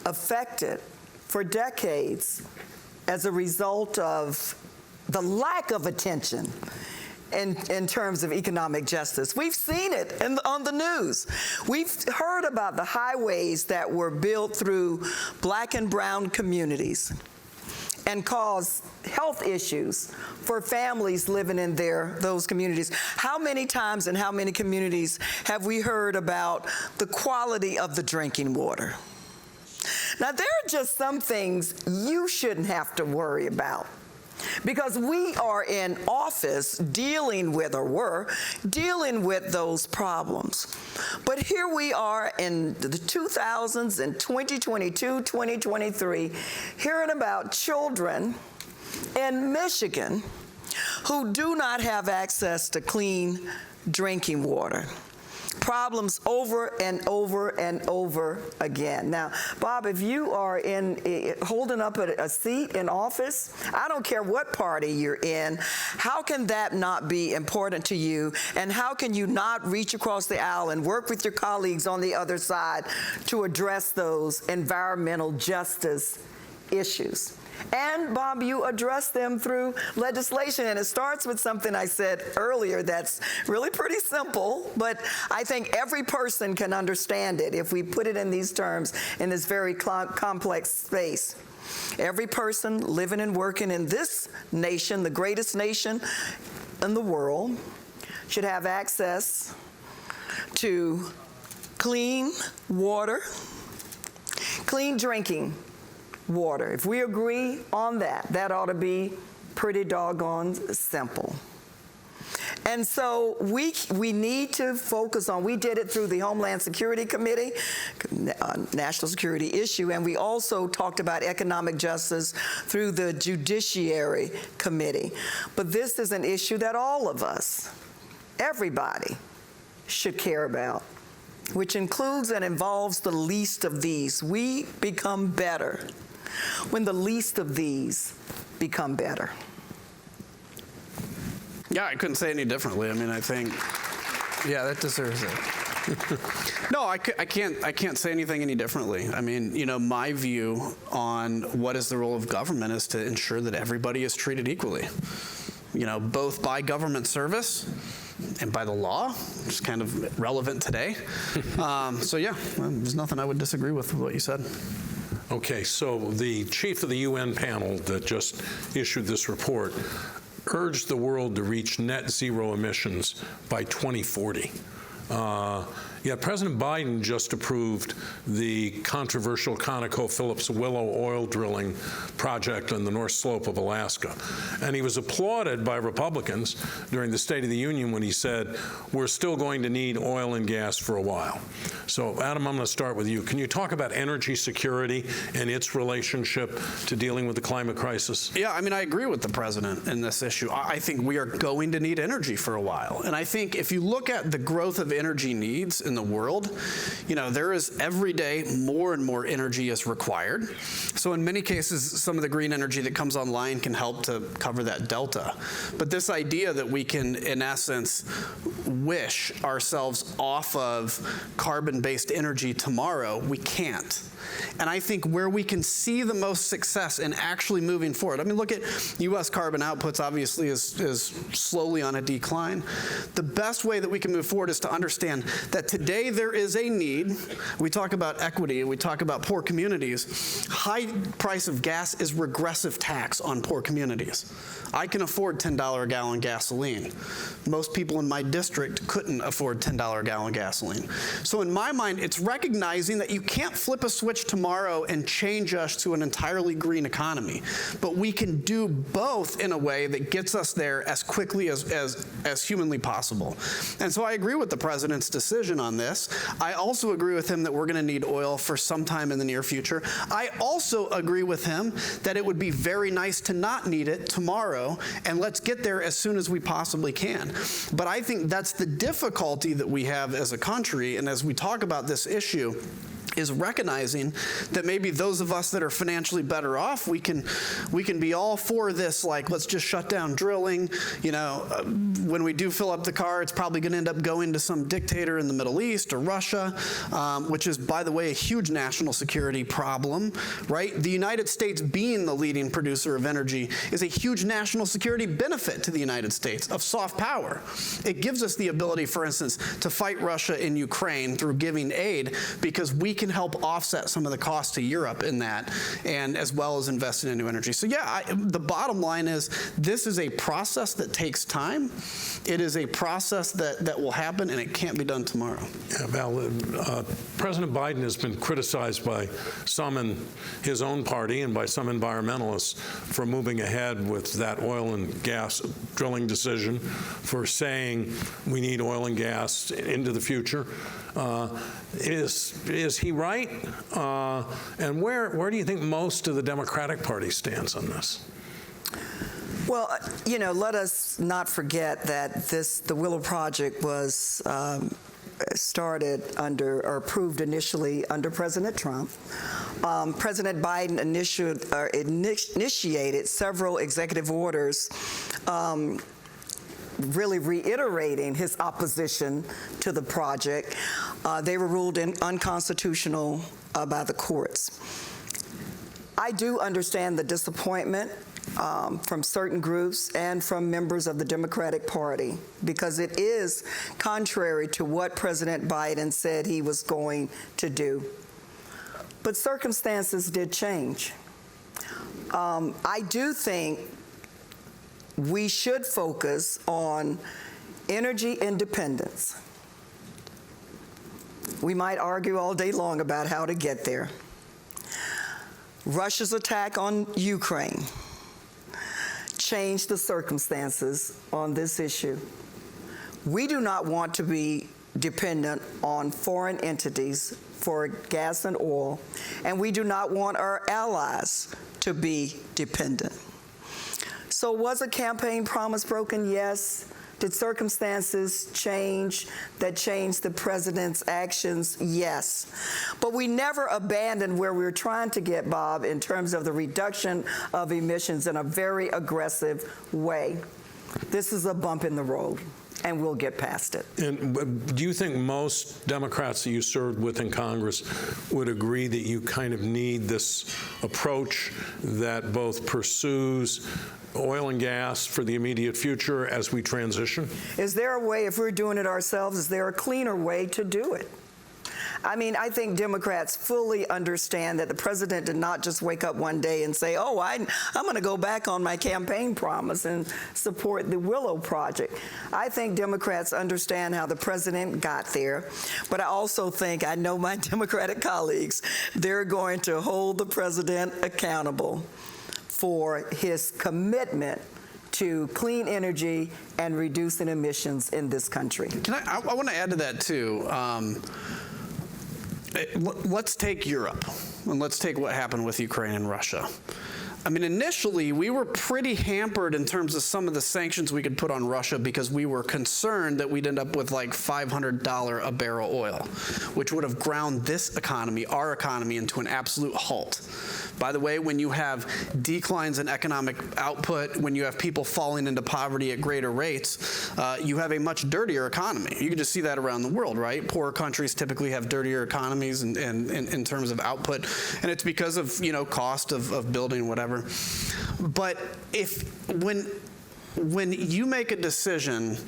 affected for decades as a result of the lack of attention in terms of economic justice. We've seen it on the news. We've heard about the highways that were built through black and brown communities and caused health issues for families living in those communities. How many times in how many communities have we heard about the quality of the drinking water? Now, there are just some things you shouldn't have to worry about, because we are in office dealing with those problems. But here we are in the 2000s, in 2022, 2023, hearing about children in Michigan who do not have access to clean drinking water. Problems over and over and over again. Now, Bob, if you are holding up a seat in office, I don't care what party you're in, how can that not be important to you? And how can you not reach across the aisle and work with your colleagues on the other side to address those environmental justice issues? And, Bob, you address them through legislation, and it starts with something I said earlier that's really pretty simple, but I think every person can understand it if we put it in these terms in this very complex space. Every person living and working in this nation, the greatest nation in the world, should have access to clean water, clean drinking water. If we agree on that, that ought to be pretty doggone simple. And so we need to focus on, we did it through the Homeland Security Committee, national security issue, and we also talked about economic justice through the Judiciary Committee. But this is an issue that all of us, everybody, should care about, which includes and involves the least of these. We become better when the least of these become better. Yeah, I couldn't say any differently. I mean, I think, yeah, that deserves it. No, I can't say anything any differently. I mean, my view on what is the role of government is to ensure that everybody is treated equally, both by government service and by the law, which is kind of relevant today. So yeah, there's nothing I would disagree with what you said. Okay, so the chief of the UN panel that just issued this report urged the world to reach net zero emissions by 2040. Yet President Biden just approved the controversial ConocoPhillips Willow oil drilling project on the North Slope of Alaska. And he was applauded by Republicans during the State of the Union when he said, we're still going to need oil and gas for a while. So, Adam, I'm going to start with you. Can you talk about energy security and its relationship to dealing with the climate crisis? Yeah, I mean, I agree with the president in this issue. I think we are going to need energy for a while. And I think if you look at the growth of energy needs in the world, there is every day more and more energy is required. So in many cases, some of the green energy that comes online can help to cover that delta. But this idea that we can, in essence, wish ourselves off of carbon-based energy tomorrow, we can't. And I think where we can see the most success in actually moving forward, I mean, look at U.S. carbon outputs obviously is slowly on a decline. The best way that we can move forward is to understand that today there is a need. We talk about equity and we talk about poor communities. High price of gas is regressive tax on poor communities. I can afford $10 a gallon gasoline. Most people in my district couldn't afford $10 a gallon gasoline. So in my mind, it's recognizing that you can't flip a switch tomorrow and change us to an entirely green economy. But we can do both in a way that gets us there as quickly as humanly possible. And so I agree with the president's decision on this. I also agree with him that we're going to need oil for some time in the near future. I also agree with him that it would be very nice to not need it tomorrow, and let's get there as soon as we possibly can. But I think that's the difficulty that we have as a country, and as we talk about this issue, is recognizing that maybe those of us that are financially better off, we can be all for this, like, let's just shut down drilling. You know, when we do fill up the car, it's probably going to end up going to some dictator in the Middle East or Russia, which is, by the way, a huge national security problem, right? The United States being the leading producer of energy is a huge national security benefit to the United States of soft power. It gives us the ability, for instance, to fight Russia in Ukraine through giving aid, because we can help offset some of the costs to Europe in that, and as well as investing in new energy. So yeah, the bottom line is this is a process that takes time. It is a process that will happen, and it can't be done tomorrow. Yeah, Val, President Biden has been criticized by some in his own party and by some environmentalists for moving ahead with that oil and gas drilling decision, for saying we need oil and gas into the future. Is he right? And where do you think most of the Democratic Party stands on this? Well, you know, let us not forget that the Willow Project was started under, or approved initially under President Trump. President Biden initiated several executive orders really reiterating his opposition to the project. They were ruled unconstitutional by the courts. I do understand the disappointment from certain groups and from members of the Democratic Party, because it is contrary to what President Biden said he was going to do. But circumstances did change. I do think we should focus on energy independence. We might argue all day long about how to get there. Russia's attack on Ukraine changed the circumstances on this issue. We do not want to be dependent on foreign entities for gas and oil, and we do not want our allies to be dependent. So was a campaign promise broken? Yes. Did circumstances change that changed the president's actions? Yes. But we never abandoned where we were trying to get, Bob, in terms of the reduction of emissions in a very aggressive way. This is a bump in the road, and we'll get past it. And do you think most Democrats that you served with in Congress would agree that you kind of need this approach that both pursues oil and gas for the immediate future as we transition? Is there a way, if we're doing it ourselves, is there a cleaner way to do it? I mean, I think Democrats fully understand that the president did not just wake up one day and say, oh, I'm going to go back on my campaign promise and support the Willow Project. I think Democrats understand how the president got there, but I also think, I know my Democratic colleagues, they're going to hold the president accountable for his commitment to clean energy and reducing emissions in this country. I want to add to that, too. Let's take Europe, and let's take what happened with Ukraine and Russia. I mean, initially, we were pretty hampered in terms of some of the sanctions we could put on Russia, because we were concerned that we'd end up with like $500 a barrel oil, which would have ground this economy, our economy, into an absolute halt. By the way, when you have declines in economic output, when you have people falling into poverty at greater rates, you have a much dirtier economy. You can just see that around the world, right? Poorer countries typically have dirtier economies in terms of output, and it's because of, you know, cost of building, whatever. But when you make a decision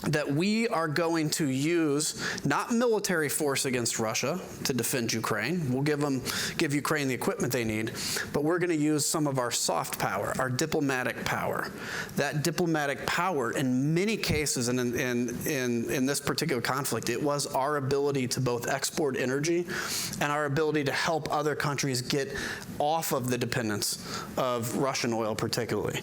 that we are going to use not military force against Russia to defend Ukraine. We'll give Ukraine the equipment they need, but we're going to use some of our soft power, our diplomatic power. That diplomatic power, in many cases, and in this particular conflict, it was our ability to both export energy and our ability to help other countries get off of the dependence of Russian oil, particularly.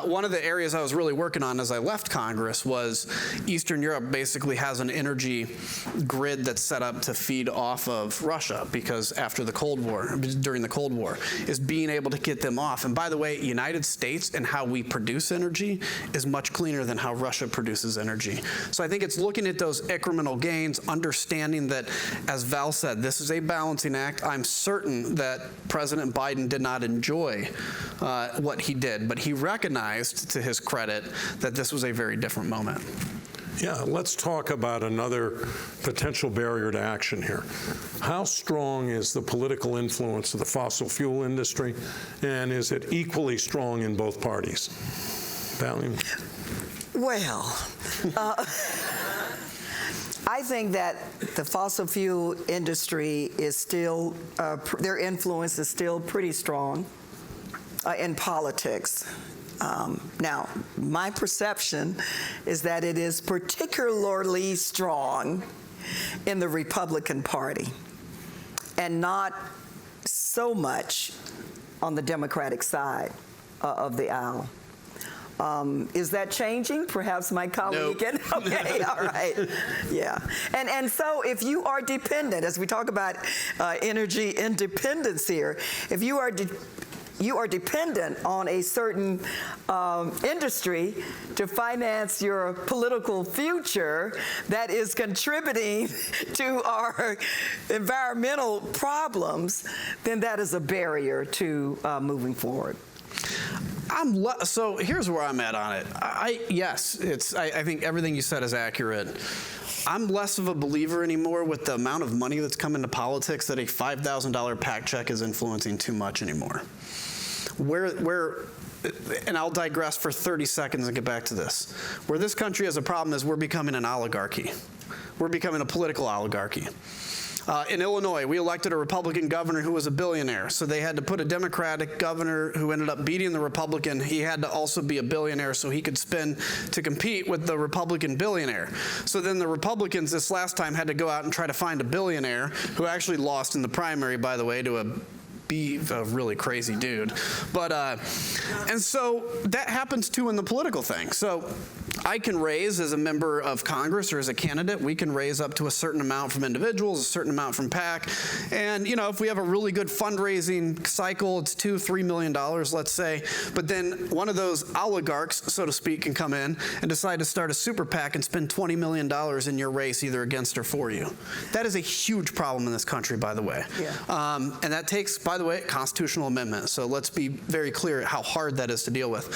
One of the areas I was really working on as I left Congress was Eastern Europe basically has an energy grid that's set up to feed off of Russia, because after the Cold War, during the Cold War, is being able to get them off. And by the way, United States and how we produce energy is much cleaner than how Russia produces energy. So I think it's looking at those incremental gains, understanding that, as Val said, this is a balancing act. I'm certain that President Biden did not enjoy what he did, but he recognized, to his credit, that this was a very different moment. Yeah, let's talk about another potential barrier to action here. How strong is the political influence of the fossil fuel industry, and is it equally strong in both parties? Valerie? Well, I think that the fossil fuel industry is still, their influence is still pretty strong in politics. Now, my perception is that it is particularly strong in the Republican Party and not so much on the Democratic side of the aisle. Is that changing? Perhaps my colleague can. Okay, all right. Yeah. And so if you are dependent, as we talk about energy independence here, if you are dependent on a certain industry to finance your political future that is contributing to our environmental problems, then that is a barrier to moving forward. So here's where I'm at on it. Yes, I think everything you said is accurate. I'm less of a believer anymore with the amount of money that's come into politics that a $5,000 PAC check is influencing too much anymore. And I'll digress for 30 seconds and get back to this. Where this country has a problem is we're becoming an oligarchy. We're becoming a political oligarchy. In Illinois, we elected a Republican governor who was a billionaire, so they had to put a Democratic governor who ended up beating the Republican. He had to also be a billionaire so he could spend to compete with the Republican billionaire. So then the Republicans this last time had to go out and try to find a billionaire who actually lost in the primary, by the way, to a really crazy dude. But, and so that happens too in the political thing. So I can raise, as a member of Congress or as a candidate, we can raise up to a certain amount from individuals, a certain amount from PAC. And, you know, if we have a really good fundraising cycle, it's $2-3 million, let's say. But then one of those oligarchs, so to speak, can come in and decide to start a super PAC and spend $20 million in your race, either against or for you. That is a huge problem in this country, by the way. Yeah. And that takes, by the way, constitutional amendment. So let's be very clear how hard that is to deal with.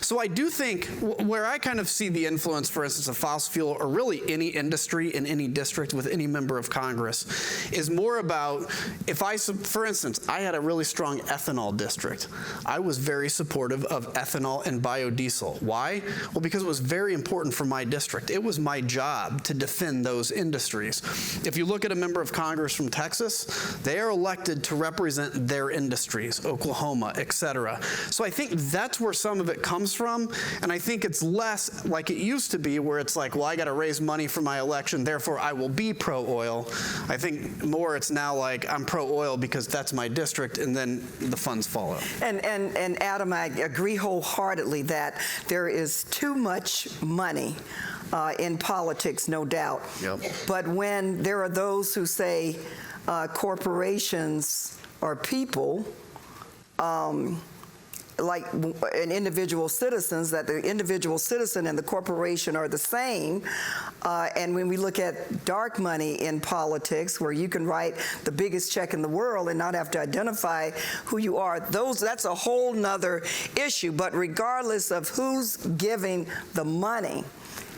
So I do think where I kind of see the influence, for instance, of fossil fuel, or really any industry in any district with any member of Congress, is more about, if I, for instance, I had a really strong ethanol district. I was very supportive of ethanol and biodiesel. Why? Well, because it was very important for my district. It was my job to defend those industries. If you look at a member of Congress from Texas, they are elected to represent their industries, Oklahoma, et cetera. So I think that's where some of it comes from, and I think it's less like it used to be, where it's like, well, I got to raise money for my election, therefore I will be pro-oil. I think more it's now like, I'm pro-oil because that's my district, and then the funds follow. And Adam, I agree wholeheartedly that there is too much money in politics, no doubt. Yep. But when there are those who say corporations are people, like an individual citizens, that the individual citizen and the corporation are the same. And when we look at dark money in politics, where you can write the biggest check in the world and not have to identify who you are, that's a whole nother issue. But regardless of who's giving the money,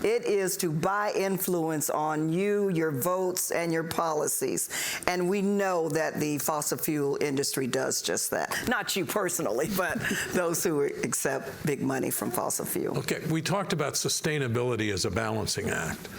it is to buy influence on you, your votes, and your policies. And we know that the fossil fuel industry does just that. Not you personally, but those who accept big money from fossil fuel. Okay, we talked about sustainability as a balancing act.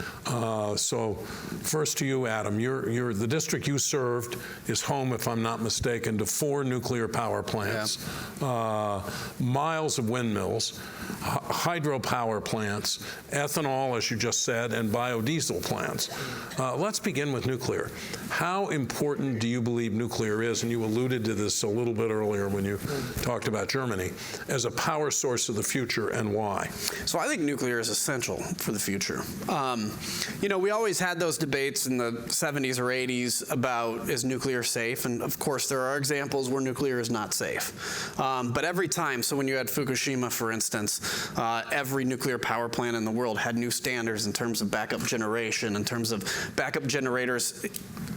So first to you, Adam. The district you served is home, if I'm not mistaken, to 4 nuclear power plants, miles of windmills, hydropower plants, ethanol ethanol, as you just said, and biodiesel plants. Let's begin with nuclear. How important do you believe nuclear is, and you alluded to this a little bit earlier when you talked about Germany, as a power source of the future, and why? So I think nuclear is essential for the future. You know, we always had those debates in the 70s or 80s about, is nuclear safe? And of course, there are examples where nuclear is not safe. But every time, so when you had Fukushima, for instance, every nuclear power plant in the world had new standards in terms of backup generation, in terms of backup generators,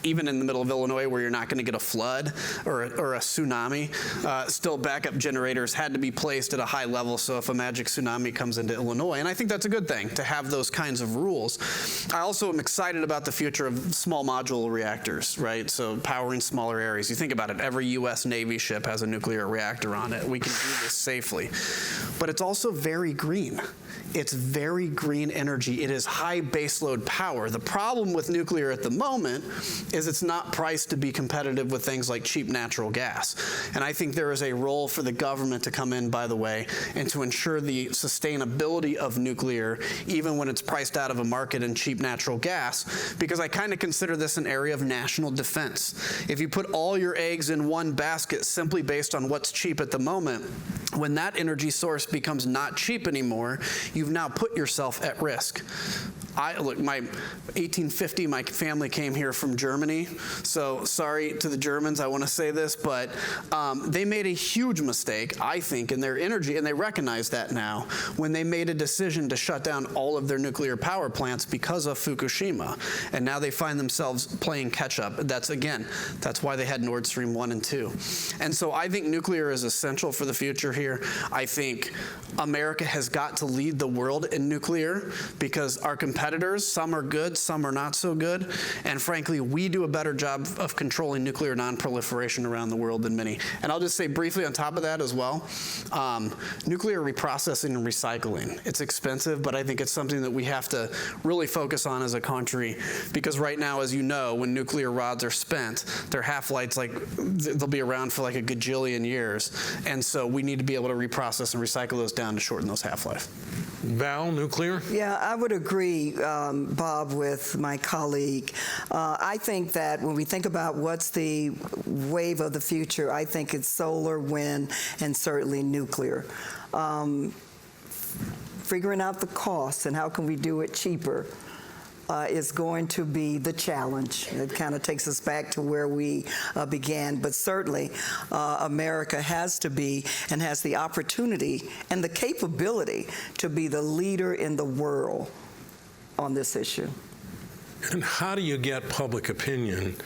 even in the middle of Illinois where you're not going to get a flood or a tsunami, still backup generators had to be placed at a high level so if a magic tsunami comes into Illinois. And I think that's a good thing to have those kinds of rules. I also am excited about the future of small modular reactors, right? So powering smaller areas. You think about it, every U.S. Navy ship has a nuclear reactor on it. We can do this safely. But it's also very green. It's very green energy. It is high baseload power. The problem with nuclear at the moment is it's not priced to be competitive with things like cheap natural gas. And I think there is a role for the government to come in, by the way, and to ensure the sustainability of nuclear, even when it's priced out of a market in cheap natural gas, because I kind of consider this an area of national defense. If you put all your eggs in one basket simply based on what's cheap at the moment, when that energy source becomes not cheap anymore, you've now put yourself at risk. Look, my 1850, my family came here from Germany, so sorry to the Germans, I want to say this, but they made a huge mistake, I think, in their energy, and they recognize that now, when they made a decision to shut down all of their nuclear power plants because of Fukushima, and now they find themselves playing catch-up. That's why they had Nord Stream 1 and 2. And so I think nuclear is essential for the future here. I think America has got to lead the world in nuclear because our competitors, some are good, some are not so good, and frankly, we do a better job of controlling nuclear non-proliferation around the world than many. And I'll just say briefly on top of that as well, nuclear reprocessing and recycling. It's expensive, but I think it's something that we have to really focus on as a country, because right now, as you know, when nuclear rods are spent, their half-lives, they'll be around for like a gajillion years, and so we need to be able to reprocess and recycle those down to shorten those half-life. Val, nuclear? Yeah, I would agree, Bob, with my colleague. I think that when we think about what's the wave of the future, I think it's solar, wind, and certainly nuclear. Figuring out the costs and how can we do it cheaper is going to be the challenge. It kind of takes us back to where we began, but certainly America has to be and has the opportunity and the capability to be the leader in the world on this issue. And how do you get public opinion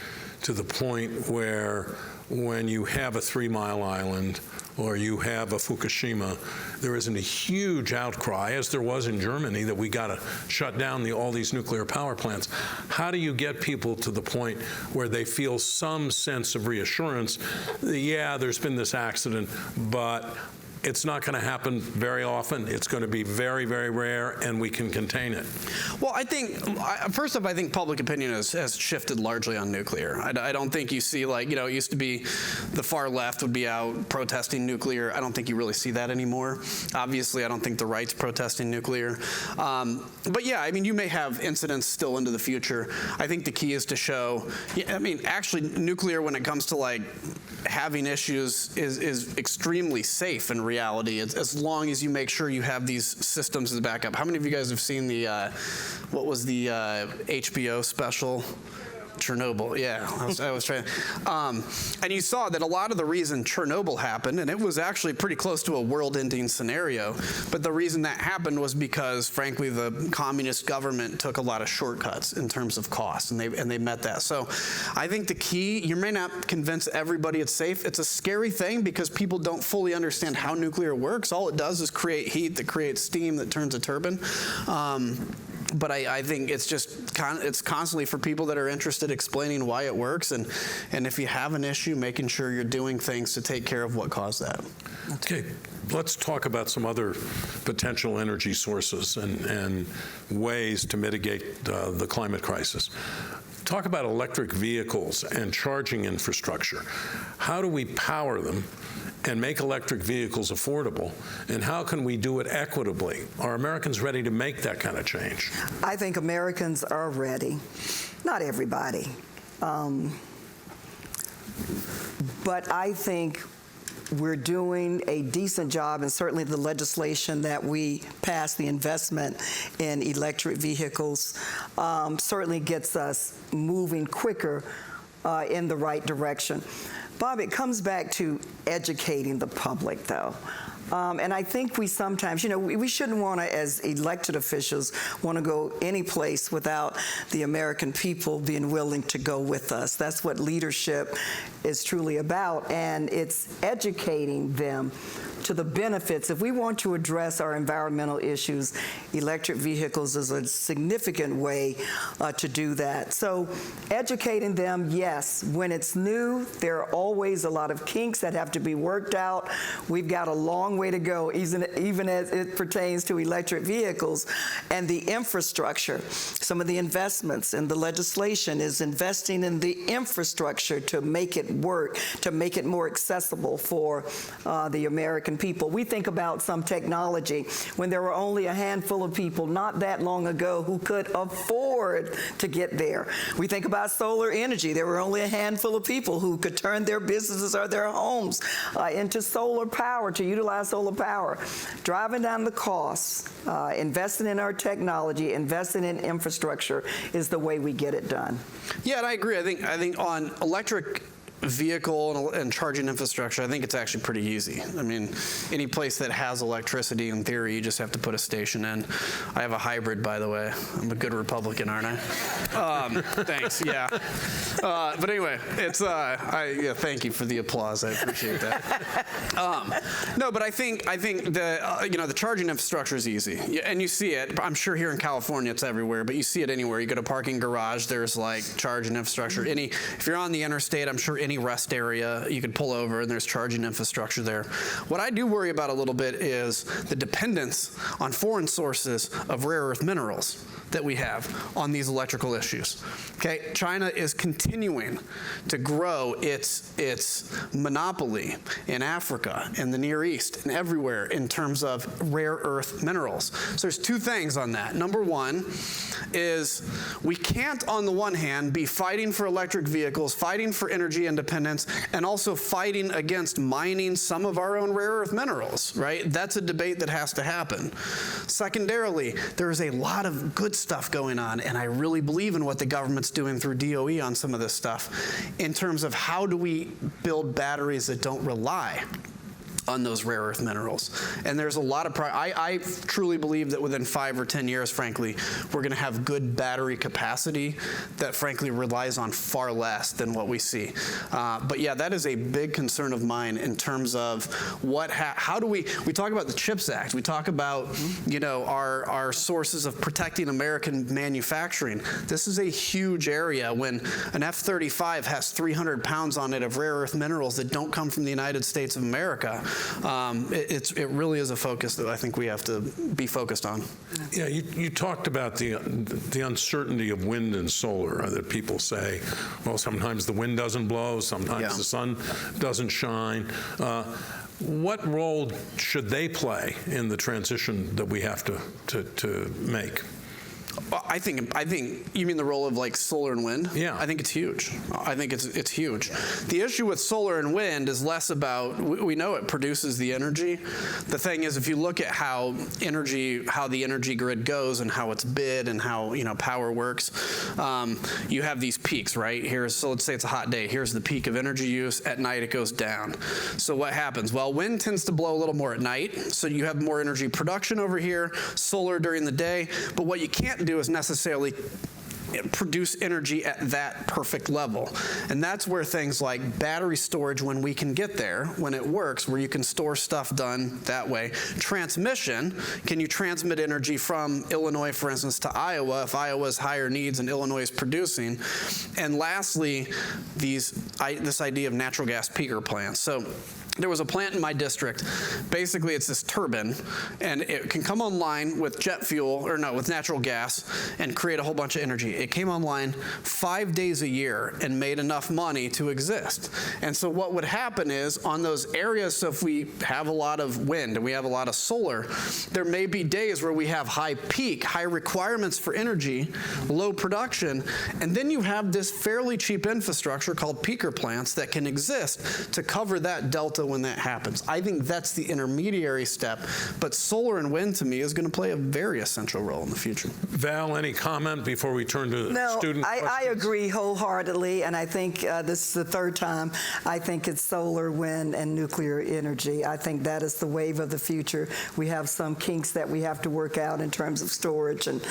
to the point where when you have a 3 Mile Island or you have a Fukushima, there isn't a huge outcry, as there was in Germany, that we got to shut down all these nuclear power plants? How do you get people to the point where they feel some sense of reassurance that, yeah, there's been this accident, but it's not going to happen very often. It's going to be very, very rare, and we can contain it. Well, I think, first off, I think public opinion has shifted largely on nuclear. I don't think you see, like, you know, it used to be the far left would be out protesting nuclear. I don't think you really see that anymore. Obviously, I don't think the right's protesting nuclear. But yeah, I mean, you may have incidents still into the future. I think the key is to show, I mean, actually, nuclear, when it comes to, like, having issues, is extremely safe in reality, as long as you make sure you have these systems as backup. How many of you guys have seen the, what was the HBO special? Chernobyl, yeah, I was trying. And you saw that a lot of the reason Chernobyl happened, and it was actually pretty close to a world-ending scenario, but the reason that happened was because, frankly, the communist government took a lot of shortcuts in terms of cost, and they met that. So I think the key, you may not convince everybody it's safe. It's a scary thing because people don't fully understand how nuclear works. All it does is create heat that creates steam that turns a turbine. But I think it's just it's constantly for people that are interested explaining why it works, and if you have an issue, making sure you're doing things to take care of what caused that. Okay, let's talk about some other potential energy sources and ways to mitigate the climate crisis. Talk about electric vehicles and charging infrastructure. How do we power them? and make electric vehicles affordable? And how can we do it equitably? Are Americans ready to make that kind of change? I think Americans are ready. Not everybody. But I think we're doing a decent job, and certainly the legislation that we passed, the investment in electric vehicles, certainly gets us moving quicker in the right direction. Bob, it comes back to educating the public, though. And I think we sometimes, we shouldn't want to, as elected officials, want to go any place without the American people being willing to go with us. That's what leadership is truly about, and it's educating them to the benefits. If we want to address our environmental issues, electric vehicles is a significant way to do that. So educating them, yes. When it's new, there are always a lot of kinks that have to be worked out. We've got a long way to go, even as it pertains to electric vehicles and the infrastructure. Some of the investments in the legislation is investing in the infrastructure to make it work, to make it more accessible for the American people. We think about some technology when there were only a handful of people not that long ago who could afford to get there. We think about solar energy. There were only a handful of people who could turn their businesses or their homes into solar power, to utilize solar power. Driving down the costs, investing in our technology, investing in infrastructure is the way we get it done. Yeah, and I agree. I think on electric vehicle and charging infrastructure, I think it's actually pretty easy. I mean, any place that has electricity, in theory, you just have to put a station in. I have a hybrid, by the way. I'm a good Republican, aren't I? Thanks, yeah. But anyway, it's, yeah, thank you for the applause. I appreciate that. No, but I think the, the charging infrastructure is easy. And you see it. I'm sure here in California it's everywhere, but you see it anywhere. You go to a parking garage, there's like charging infrastructure. If you're on the interstate, I'm sure any rest area you could pull over and there's charging infrastructure there. What I do worry about a little bit is the dependence on foreign sources of rare earth minerals that we have on these electrical issues. Okay, China is continuing to grow its monopoly in Africa, in the Near East, and everywhere in terms of rare earth minerals. So there's two things on that. Number one is we can't, on the one hand, be fighting for electric vehicles, fighting for energy independence, and also fighting against mining some of our own rare earth minerals, right? That's a debate that has to happen. Secondarily, there is a lot of good stuff going on, and I really believe in what the government's doing through DOE on some of this stuff in terms of how do we build batteries that don't rely on those rare earth minerals. And there's a lot of I truly believe that within 5 or 10 years, frankly, we're going to have good battery capacity that frankly relies on far less than what we see. But yeah, that is a big concern of mine in terms of how do we talk about the CHIPS Act, we talk about our sources of protecting American manufacturing. This is a huge area. When an F-35 has 300 pounds on it of rare earth minerals that don't come from the United States of America, it really is a focus that I think we have to be focused on. Yeah, you talked about the uncertainty of wind and solar, that people say, well, sometimes the wind doesn't blow, sometimes the sun doesn't shine. What role should they play in the transition that we have to make? I think you mean the role of like solar and wind? Yeah. I think it's huge. I think it's huge. The issue with solar and wind is less about, we know it produces the energy. The thing is, if you look at how the energy grid goes and how it's bid and how power works, you have these peaks, right? So let's say it's a hot day. Here's the peak of energy use. At night it goes down. So what happens? Well, wind tends to blow a little more at night, so you have more energy production over here. Solar during the day, but what you can't do is necessarily produce energy at that perfect level. And that's where things like battery storage, when we can get there, when it works, where you can store stuff done that way. Transmission, can you transmit energy from Illinois, for instance, to Iowa if Iowa's higher needs and Illinois is producing? And lastly, this idea of natural gas peaker plants. So There was a plant in my district. Basically, it's this turbine, and it can come online with jet fuel, or no, with natural gas, and create a whole bunch of energy. It came online 5 days a year and made enough money to exist. And so what would happen is, on those areas, so if we have a lot of wind and we have a lot of solar, there may be days where we have high peak, high requirements for energy, low production, and then you have this fairly cheap infrastructure called peaker plants that can exist to cover that delta when that happens. I think that's the intermediary step, but solar and wind to me is going to play a very essential role in the future. Val, any comment before we turn to student questions? I agree wholeheartedly, and I think this is the third time. I think it's solar, wind, and nuclear energy. I think that is the wave of the future. We have some kinks that we have to work out in terms of storage and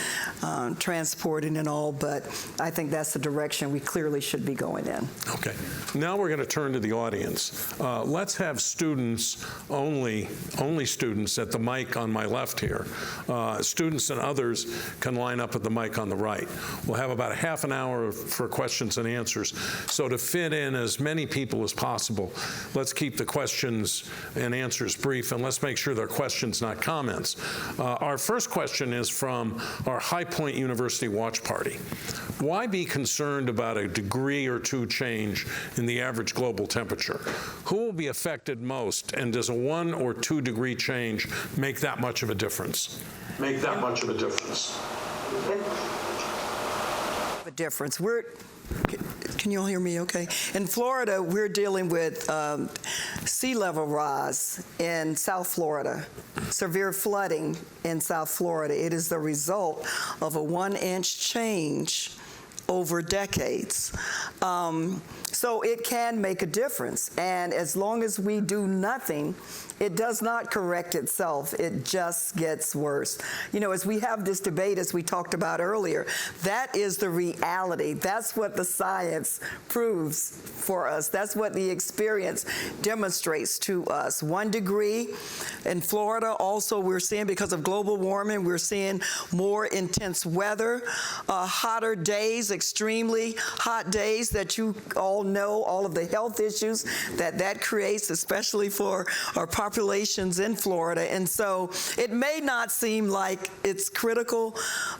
transporting and all, but I think that's the direction we clearly should be going in. Okay. Now we're going to turn to the audience. Let's have students, only students at the mic on my left here. Students and others can line up at the mic on the right. We'll have about a half an hour for questions and answers. So to fit in as many people as possible, let's keep the questions and answers brief, and let's make sure they're questions, not comments. Our first question is from our High Point University watch party. Why be concerned about a degree or two change in the average global temperature? Who will be affected most, and does a 1 or 2 degree change make that much of a difference? Make that much of a difference. A difference. Can you all hear me okay? In Florida, we're dealing with sea level rise in South Florida, severe flooding in South Florida. It is the result of a 1-inch change over decades. So it can make a difference. And as long as we do nothing, it does not correct itself. It just gets worse. You know, as we have this debate, as we talked about earlier, that is the reality. That's what the science proves for us. That's what the experience demonstrates to us. 1 degree in Florida, also we're seeing, because of global warming, we're seeing more intense weather, hotter days, extremely hot days that you all know, all of the health issues that creates, especially for our populations in Florida. And so it may not seem like it's critical,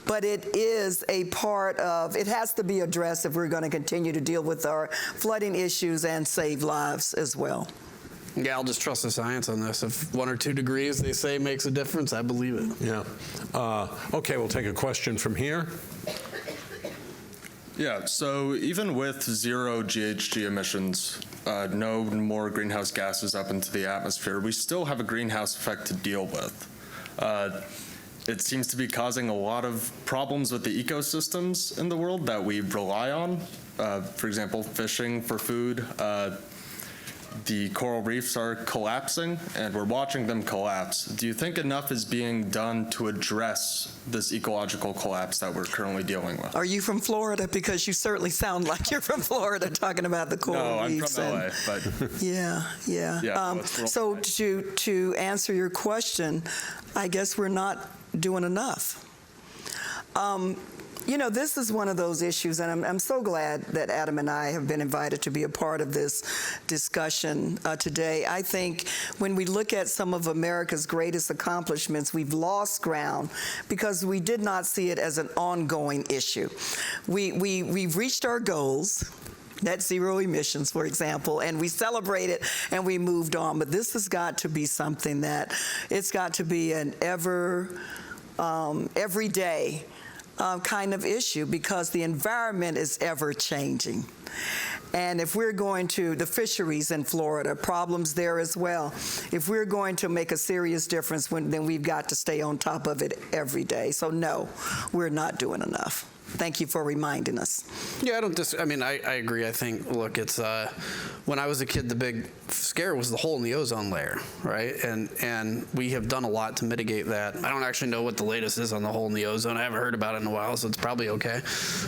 but it is a part of, it has to be addressed if we're going to continue to deal with our flooding issues and save lives as well. Yeah, I'll just trust the science on this. If 1 or 2 degrees, they say, makes a difference, I believe it. Yeah. Okay, we'll take a question from here. Yeah, so even with 0 GHG emissions, no more greenhouse gases up into the atmosphere, we still have a greenhouse effect to deal with. It seems to be causing a lot of problems with the ecosystems in the world that we rely on. For example, fishing for food. The coral reefs are collapsing, and we're watching them collapse. Do you think enough is being done to address this ecological collapse that we're currently dealing with? Are you from Florida? Because you certainly sound like you're from Florida, talking about the coral reefs. No, I'm from LA, but... Yeah. So to answer your question, I guess we're not doing enough. You know, this is one of those issues, and I'm so glad that Adam and I have been invited to be a part of this discussion today. I think when we look at some of America's greatest accomplishments, we've lost ground because we did not see it as an ongoing issue. We've reached our goals, net zero emissions, for example, and we celebrated and we moved on. But this has got to be something that it's got to be an everyday kind of issue, because the environment is ever changing. And if we're going to, the fisheries in Florida, problems there as well. If we're going to make a serious difference, then we've got to stay on top of it every day. So no, we're not doing enough. Thank you for reminding us. Yeah, I agree. I think, look, it's, when I was a kid, the big scare was the hole in the ozone layer, right? And we have done a lot to mitigate that. I don't actually know what the latest is on the hole in the ozone. I haven't heard about it in a while, so it's probably okay.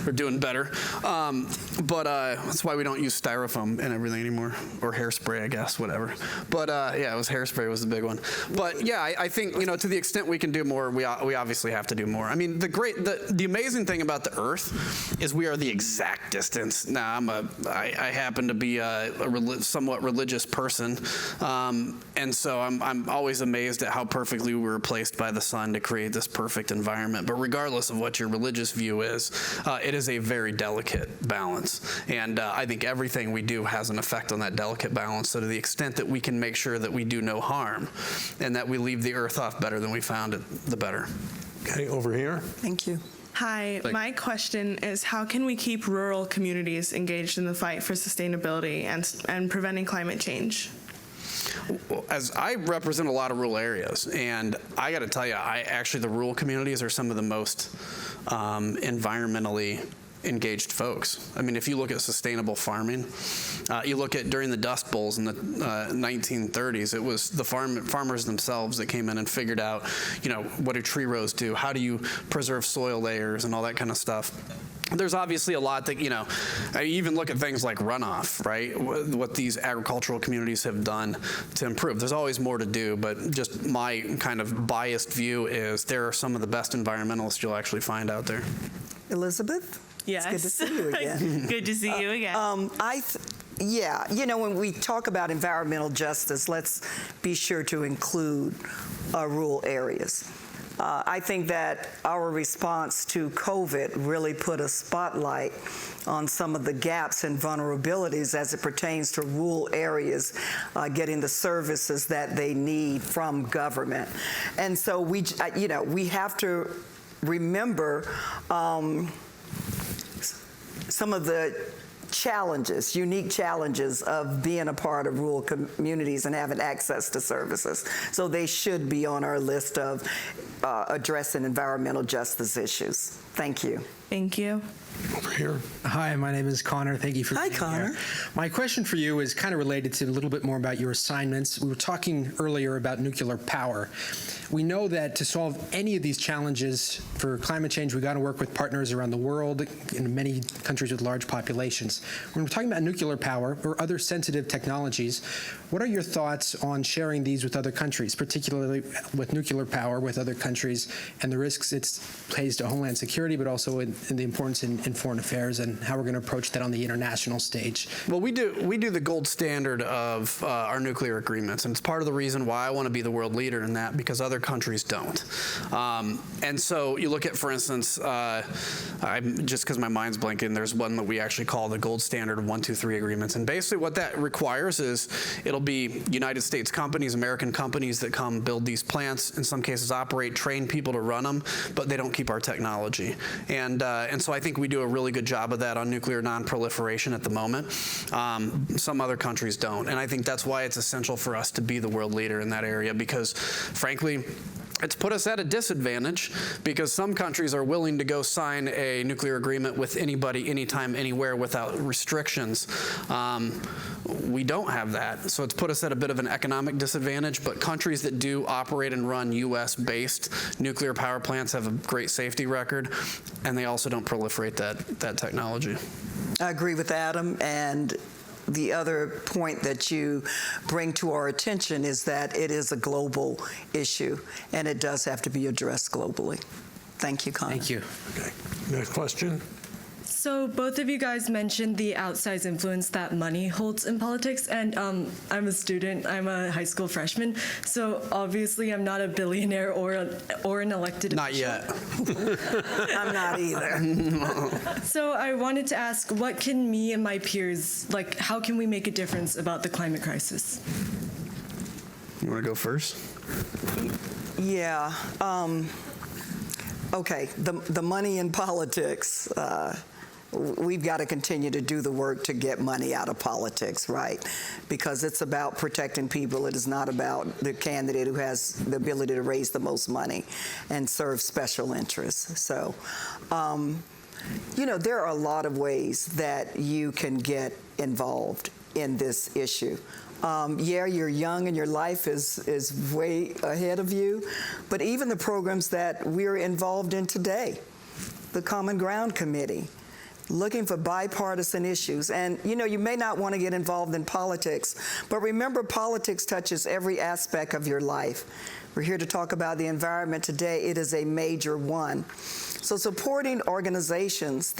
We're doing better. But that's why we don't use styrofoam and everything anymore, or hairspray, I guess, whatever. But yeah, it was hairspray was the big one. But yeah, I think, to the extent we can do more, we obviously have to do more. I mean, the amazing thing about the the Earth is we are the exact distance. Now, I happen to be a somewhat religious person, and so I'm always amazed at how perfectly we were placed by the sun to create this perfect environment. But regardless of what your religious view is, it is a very delicate balance. And I think everything we do has an effect on that delicate balance. So to the extent that we can make sure that we do no harm and that we leave the Earth off better than we found it, the better. Okay, over here. Thank you. Hi, my question is how can we keep rural communities engaged in the fight for sustainability and preventing climate change? Well, as I represent a lot of rural areas, and I got to tell you, the rural communities are some of the most environmentally engaged folks. I mean, if you look at sustainable farming, you look at during the Dust Bowls in the 1930s, it was the farmers themselves that came in and figured out, what do tree rows do? How do you preserve soil layers and all that kind of stuff? There's obviously a lot that, I even look at things like runoff, right? What these agricultural communities have done to improve. There's always more to do, but just my kind of biased view is there are some of the best environmentalists you'll actually find out there. Elizabeth? Yes. It's good to see you again. Good to see you again. Yeah, when we talk about environmental justice, let's be sure to include rural areas. I think that our response to COVID really put a spotlight on some of the gaps and vulnerabilities as it pertains to rural areas getting the services that they need from government. And so we have to remember some of the unique challenges of being a part of rural communities and having access to services. So they should be on our list of addressing environmental justice issues. Thank you. Thank you. Over here. Hi, my name is Connor. Thank you for being Connor. here. My question for you is kind of related to a little bit more about your assignments. We were talking earlier about nuclear power. We know that to solve any of these challenges for climate change, we got to work with partners around the world in many countries with large populations. When we're talking about nuclear power or other sensitive technologies, what are your thoughts on sharing these with other countries, particularly with nuclear power with other countries and the risks it plays to homeland security, but also in the importance in foreign affairs and how we're going to approach that on the international stage? Well, we do the gold standard of our nuclear agreements, and it's part of the reason why I want to be the world leader in that, because other countries don't. And so you look at, for instance, just because my mind's blanking, there's one that we actually call the gold standard of 1, 2, 3 agreements. And basically what that requires is it'll be United States companies, American companies that come build these plants, in some cases operate, train people to run them, but they don't keep our technology. And so I think we do a really good job of that on nuclear non-proliferation at the moment. Some other countries don't. And I think that's why it's essential for us to be the world leader in that area, because frankly, it's put us at a disadvantage because some countries are willing to go sign a nuclear agreement with anybody, anytime, anywhere without restrictions. We don't have that. So it's put us at a bit of an economic disadvantage, but countries that do operate and run US-based nuclear power plants have a great safety record, and they also don't proliferate that technology. I agree with Adam, and the other point that you bring to our attention is that it is a global issue, and it does have to be addressed globally. Thank you, Connor. Thank you. Okay. Next question. So both of you guys mentioned the outsized influence that money holds in politics, and I'm a student. I'm a high school freshman, so obviously I'm not a billionaire or an elected Not official. yet. I'm not either. So I wanted to ask, what can me and my peers, how can we make a difference about the climate crisis? You want to go first? Yeah. Okay. The money in politics. We've got to continue to do the work to get money out of politics, right? Because it's about protecting people. It is not about the candidate who has the ability to raise the most money and serve special interests. So, there are a lot of ways that you can get involved in this issue. Yeah, you're young and your life is way ahead of you, but even the programs that we're involved in today, the Common Ground Committee, looking for bipartisan issues. And you know, you may not want to get involved in politics, but remember, politics touches every aspect of your life. We're here to talk about the environment today. It is a major one. So supporting organizations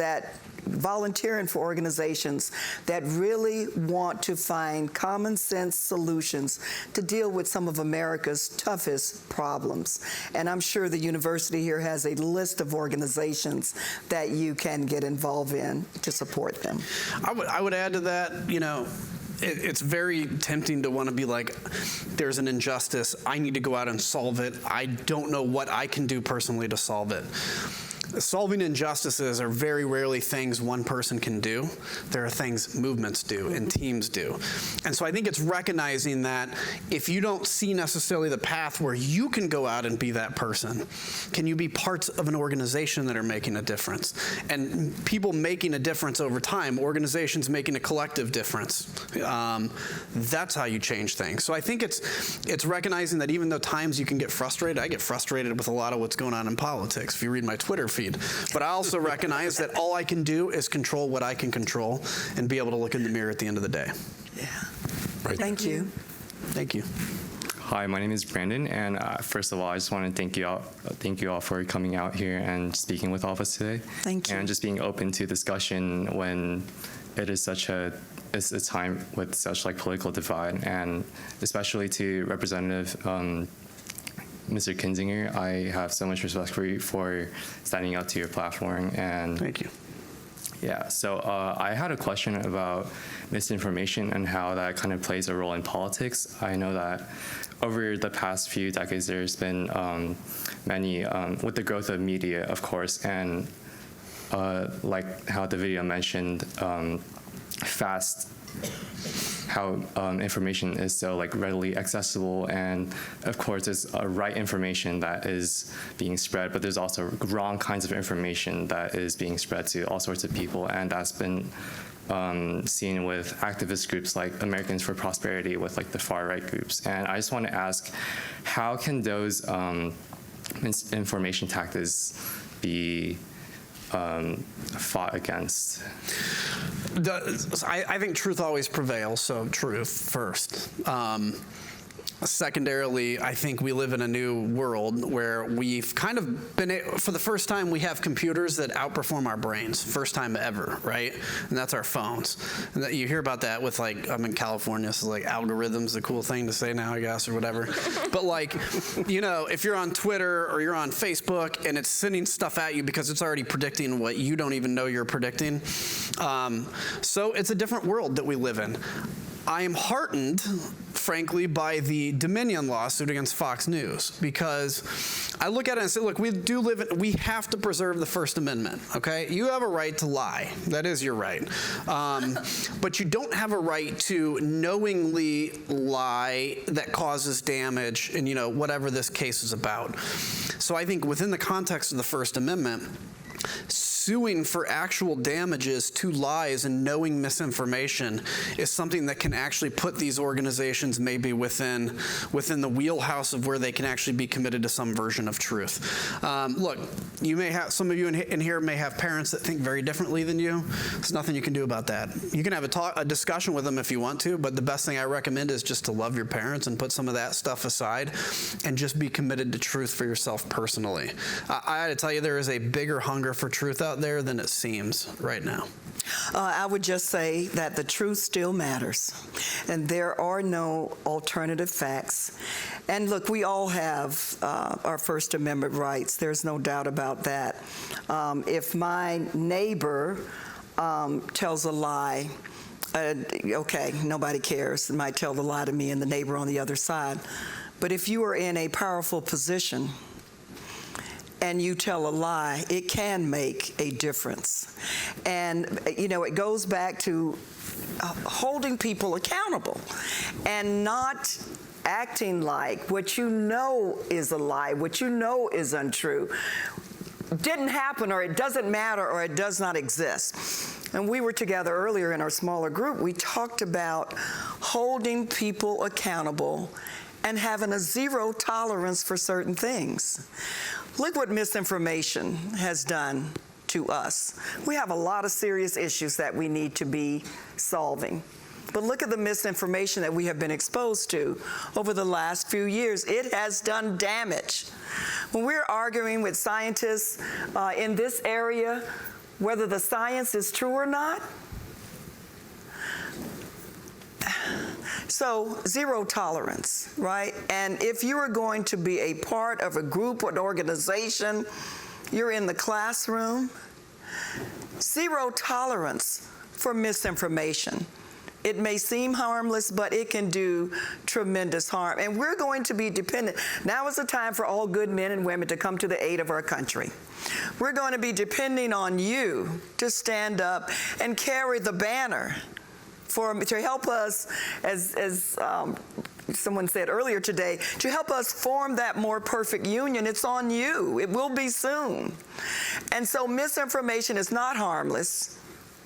volunteering for organizations that really want to find common sense solutions to deal with some of America's toughest problems. And I'm sure the university here has a list of organizations that you can get involved in to support them. I would add to that, you know, it's very tempting to want to be like, there's an injustice, I need to go out and solve it. I don't know what I can do personally to solve it. Solving injustices are very rarely things one person can do. There are things movements do and teams do. And so I think it's recognizing that if you don't see necessarily the path where you can go out and be that person, can you be parts of an organization that are making a difference? And people making a difference over time, organizations making a collective difference. That's how you change things. So I think it's recognizing that even though times you can get frustrated, I get frustrated with a lot of what's going on in politics. If you read my Twitter feed, but I also recognize that all I can do is control what I can control and be able to look in the mirror at the end of the day. Yeah. Right. Thank you. Thank you. Hi, my name is Brandon, and first of all, I just want to thank you all for coming out here and speaking with all of us today. Thank you. And just being open to discussion when it is it's a time with such like political divide, and especially to Representative Mr. Kinzinger, I have so much respect for you for standing up to your platform. And thank you. Yeah, so I had a question about misinformation and how that kind of plays a role in politics. I know that over the past few decades, there's been many, with the growth of media, of course, and like how the video mentioned, how information is so like readily accessible, and of course there's right information that is being spread, but there's also wrong kinds of information that is being spread to all sorts of people, and that's been seen with activist groups like Americans for Prosperity, with like the far right groups. And I just want to ask, how can those misinformation tactics be fought against? I think truth always prevails, so truth first. Secondarily, I think we live in a new world where we've kind of been, for the first time, we have computers that outperform our brains, first time ever, right? And that's our phones. And that you hear about that with, like, I'm in California, so like algorithms, a cool thing to say now, I guess, or whatever. But like, you know, if you're on Twitter or you're on Facebook and it's sending stuff at you because it's already predicting what you don't even know you're predicting. So it's a different world that we live in. I am heartened, frankly, by the Dominion lawsuit against Fox News, because I look at it and say, look, we have to preserve the First Amendment, okay? You have a right to lie. That is your right. But you don't have a right to knowingly lie that causes damage in, you know, whatever this case is about. So I think within the context of the First Amendment, suing for actual damages to lies and knowing misinformation is something that can actually put these organizations maybe within the wheelhouse of where they can actually be committed to some version of truth. Look, you may have, some of you in here may have parents that think very differently than you. There's nothing you can do about that. You can have a discussion with them if you want to, but the best thing I recommend is just to love your parents and put some of that stuff aside and just be committed to truth for yourself personally. I had to tell you, there is a bigger hunger for truth out there than it seems right now. I would just say that the truth still matters, and there are no alternative facts. And look, we all have our First Amendment rights. There's no doubt about that. If my neighbor tells a lie, okay, nobody cares. They might tell the lie to me and the neighbor on the other side. But if you are in a powerful position and you tell a lie, it can make a difference. And, you know, it goes back to holding people accountable and not acting like what you know is a lie, what you know is untrue, didn't happen, or it doesn't matter, or it does not exist. And we were together earlier in our smaller group. We talked about holding people accountable and having a zero tolerance for certain things. Look what misinformation has done to us. We have a lot of serious issues that we need to be solving. But look at the misinformation that we have been exposed to over the last few years. It has done damage. When we're arguing with scientists in this area, whether the science is true or not, so zero tolerance, right? And if you are going to be a part of a group or an organization, you're in the classroom, zero tolerance for misinformation. It may seem harmless, but it can do tremendous harm. And we're going to be dependent. Now is the time for all good men and women to come to the aid of our country. We're going to be depending on you to stand up and carry the banner to help us, as someone said earlier today, to help us form that more perfect union. It's on you. It will be soon. And so misinformation is not harmless.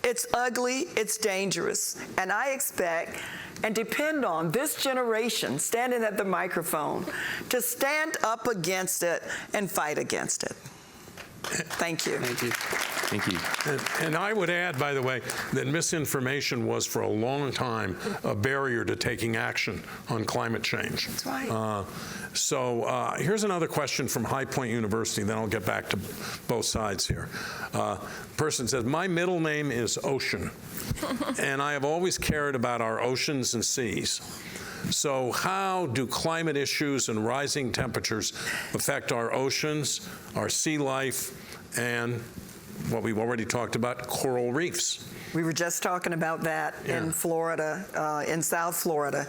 It's ugly, it's dangerous, and I expect and depend on this generation standing at the microphone to stand up against it and fight against it. Thank you. Thank you. Thank you. And I would add, by the way, that misinformation was for a long time a barrier to taking action on climate change. That's right. Here's another question from High Point University, then I'll get back to both sides here. Person says, my middle name is Ocean, and I have always cared about our oceans and seas. So how do climate issues and rising temperatures affect our oceans, our sea life, and what we've already talked about, coral reefs? We were just talking about that in Florida, in South Florida,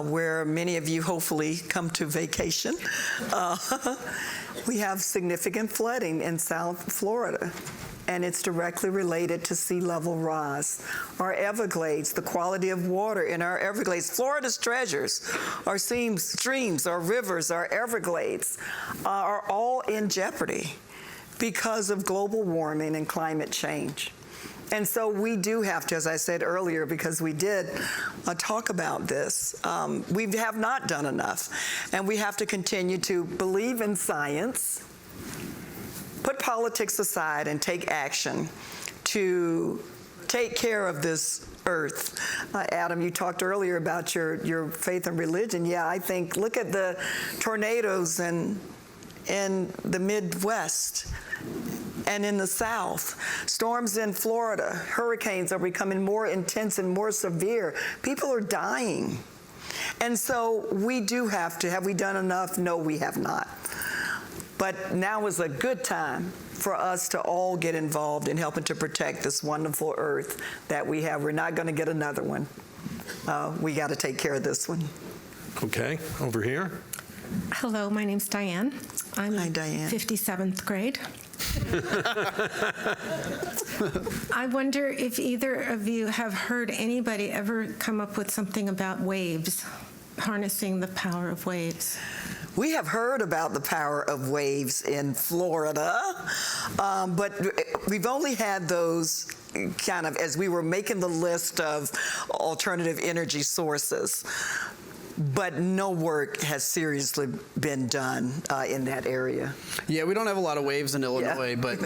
where many of you hopefully come to vacation. We have significant flooding in South Florida, and it's directly related to sea level rise. Our Everglades, the quality of water in our Everglades, Florida's treasures, our streams, our rivers, our Everglades, are all in jeopardy because of global warming and climate change. And so we do have to, as I said earlier, because we did talk about this, we have not done enough. And we have to continue to believe in science, put politics aside, and take action to take care of this earth. Adam, you talked earlier about your faith and religion. Yeah, I think, look at the tornadoes in the Midwest and in the South. Storms in Florida, hurricanes are becoming more intense and more severe. People are dying. And so we do have to. Have we done enough? No, we have not. But now is a good time for us to all get involved in helping to protect this wonderful earth that we have. We're not going to get another one. We got to take care of this one. Okay, over here. Hello, my name's Diane. I'm in 57th grade. I wonder if either of you have heard anybody ever come up with something about waves, harnessing the power of waves. We have heard about the power of waves in Florida, but we've only had those kind of as we were making the list of alternative energy sources. But no work has seriously been done in that area. Yeah, we don't have a lot of waves in Illinois, but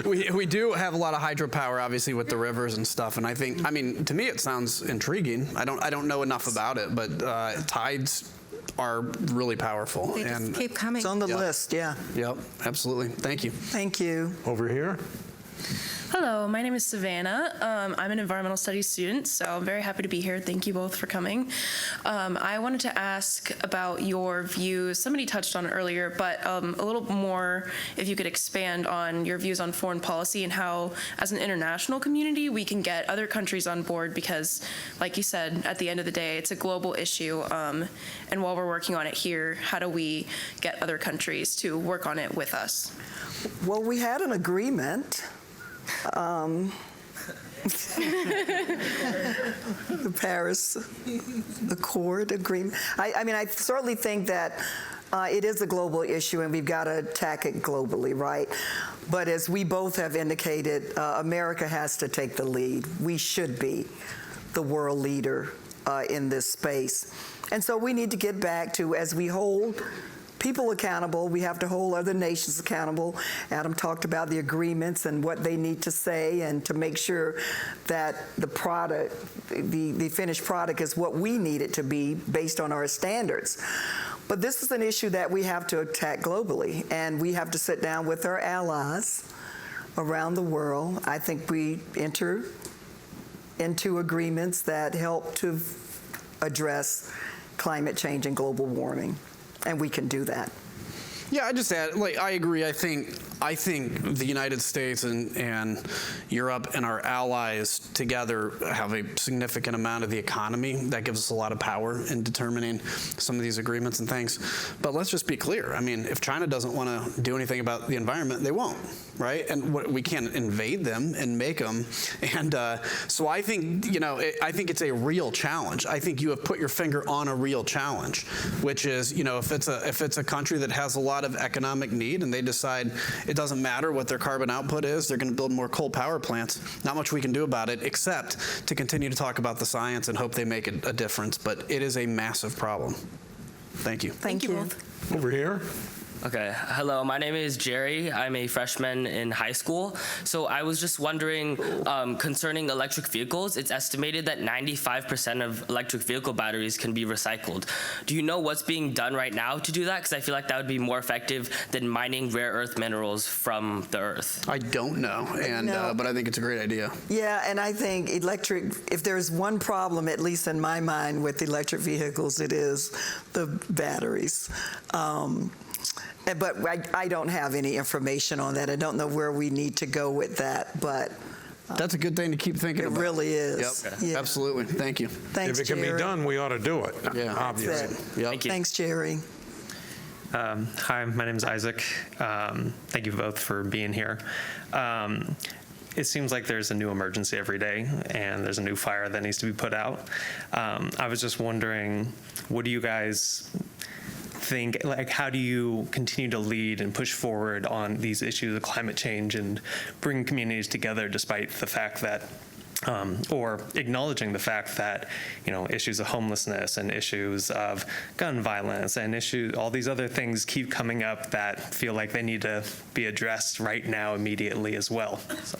we do have a lot of hydropower, obviously, with the rivers and stuff. And I think, I mean, to me, it sounds intriguing. I don't know enough about it, but tides are really powerful. They just keep coming. It's on the list, yeah. Yep, absolutely. Thank you. Thank you. Over here. Hello, my name is Savannah. I'm an environmental studies student, so I'm very happy to be here. Thank you both for coming. I wanted to ask about your views. Somebody touched on it earlier, but a little more, if you could expand on your views on foreign policy and how, as an international community, we can get other countries on board because, like you said, at the end of the day, it's a global issue. And while we're working on it here, how do we get other countries to work on it with us? Well, we had an agreement. The Paris Accord agreement. I mean, I certainly think that it is a global issue and we've got to attack it globally, right? But as we both have indicated, America has to take the lead. We should be the world leader in this space. And so we need to get back to, as we hold people accountable. We have to hold other nations accountable. Adam talked about the agreements and what they need to say, and to make sure that the product, the finished product, is what we need it to be based on our standards. But this is an issue that we have to attack globally, and we have to sit down with our allies around the world. I think we enter into agreements that help to address climate change and global warming, and we can do that. Yeah, I just add, like, I agree. I think the United States and Europe and our allies together have a significant amount of the economy that gives us a lot of power in determining some of these agreements and things. But let's just be clear. I mean, if China doesn't want to do anything about the environment, they won't, right? And we can't invade them and make them. And so I think, I think it's a real challenge. I think you have put your finger on a real challenge, which is, if it's a country that has a lot of economic need and they decide it doesn't matter what their carbon output is, they're going to build more coal power plants. Not much we can do about it except to continue to talk about the science and hope they make a difference. But it is a massive problem. Thank you. Thank you both. Over here. Okay, hello, my name is Jerry. I'm a freshman in high school. So I was just wondering, concerning electric vehicles, it's estimated that 95% of electric vehicle batteries can be recycled. Do you know what's being done right now to do that? Because I feel like that would be more effective than mining rare earth minerals from the earth. I don't know, and but I think it's a great idea. Yeah, and I think if there's one problem, at least in my mind, with electric vehicles, it is the batteries. But I don't have any information on that. I don't know where we need to go with that, but that's a good thing to keep thinking about. It really is. Yep. Yeah. Absolutely. Thank you. Thanks, If it can Jerry. be done, we ought to do it. Yeah, obviously. Yep. Thank you. Thanks, Jerry. Hi, my name is Isaac. Thank you both for being here. It seems like there's a new emergency every day, and there's a new fire that needs to be put out. I was just wondering, what do you guys think, like, how do you continue to lead and push forward on these issues of climate change and bring communities together despite the fact that or acknowledging the fact that, issues of homelessness and issues of gun violence and all these other things keep coming up that feel like they need to be addressed right now immediately as well. So.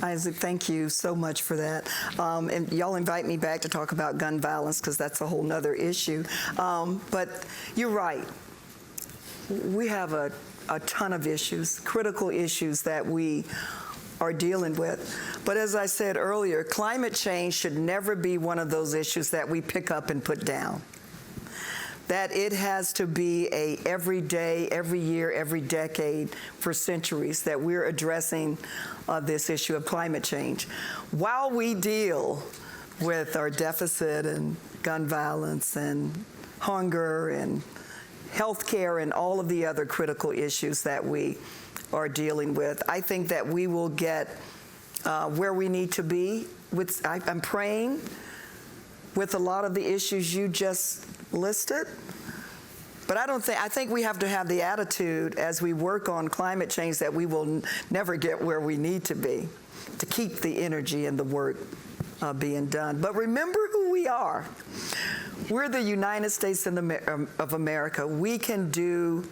Isaac, thank you so much for that. And y'all invite me back to talk about gun violence, because that's a whole nother issue. But you're right. We have a ton of issues, critical issues that we are dealing with. But as I said earlier, climate change should never be one of those issues that we pick up and put down. That it has to be a every day, every year, every decade for centuries that we're addressing this issue of climate change. While we deal with our deficit and gun violence and hunger and health care and all of the other critical issues that we are dealing with, I think that we will get where we need to be. I'm praying with a lot of the issues you just listed. But I think we have to have the attitude as we work on climate change that we will never get where we need to be, to keep the energy and the work being done. But remember who we are. We're the United States of America. We can do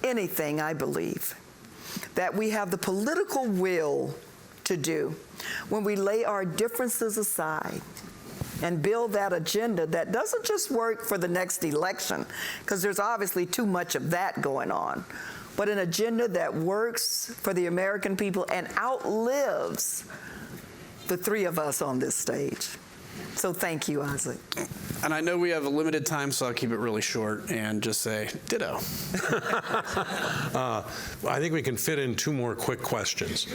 anything, I believe, that we have the political will to do when we lay our differences aside and build that agenda that doesn't just work for the next election, because there's obviously too much of that going on, but an agenda that works for the American people and outlives the three of us on this stage. So thank you, Isaac. And I know we have a limited time, so I'll keep it really short and just say ditto. I think we can fit in two more quick questions.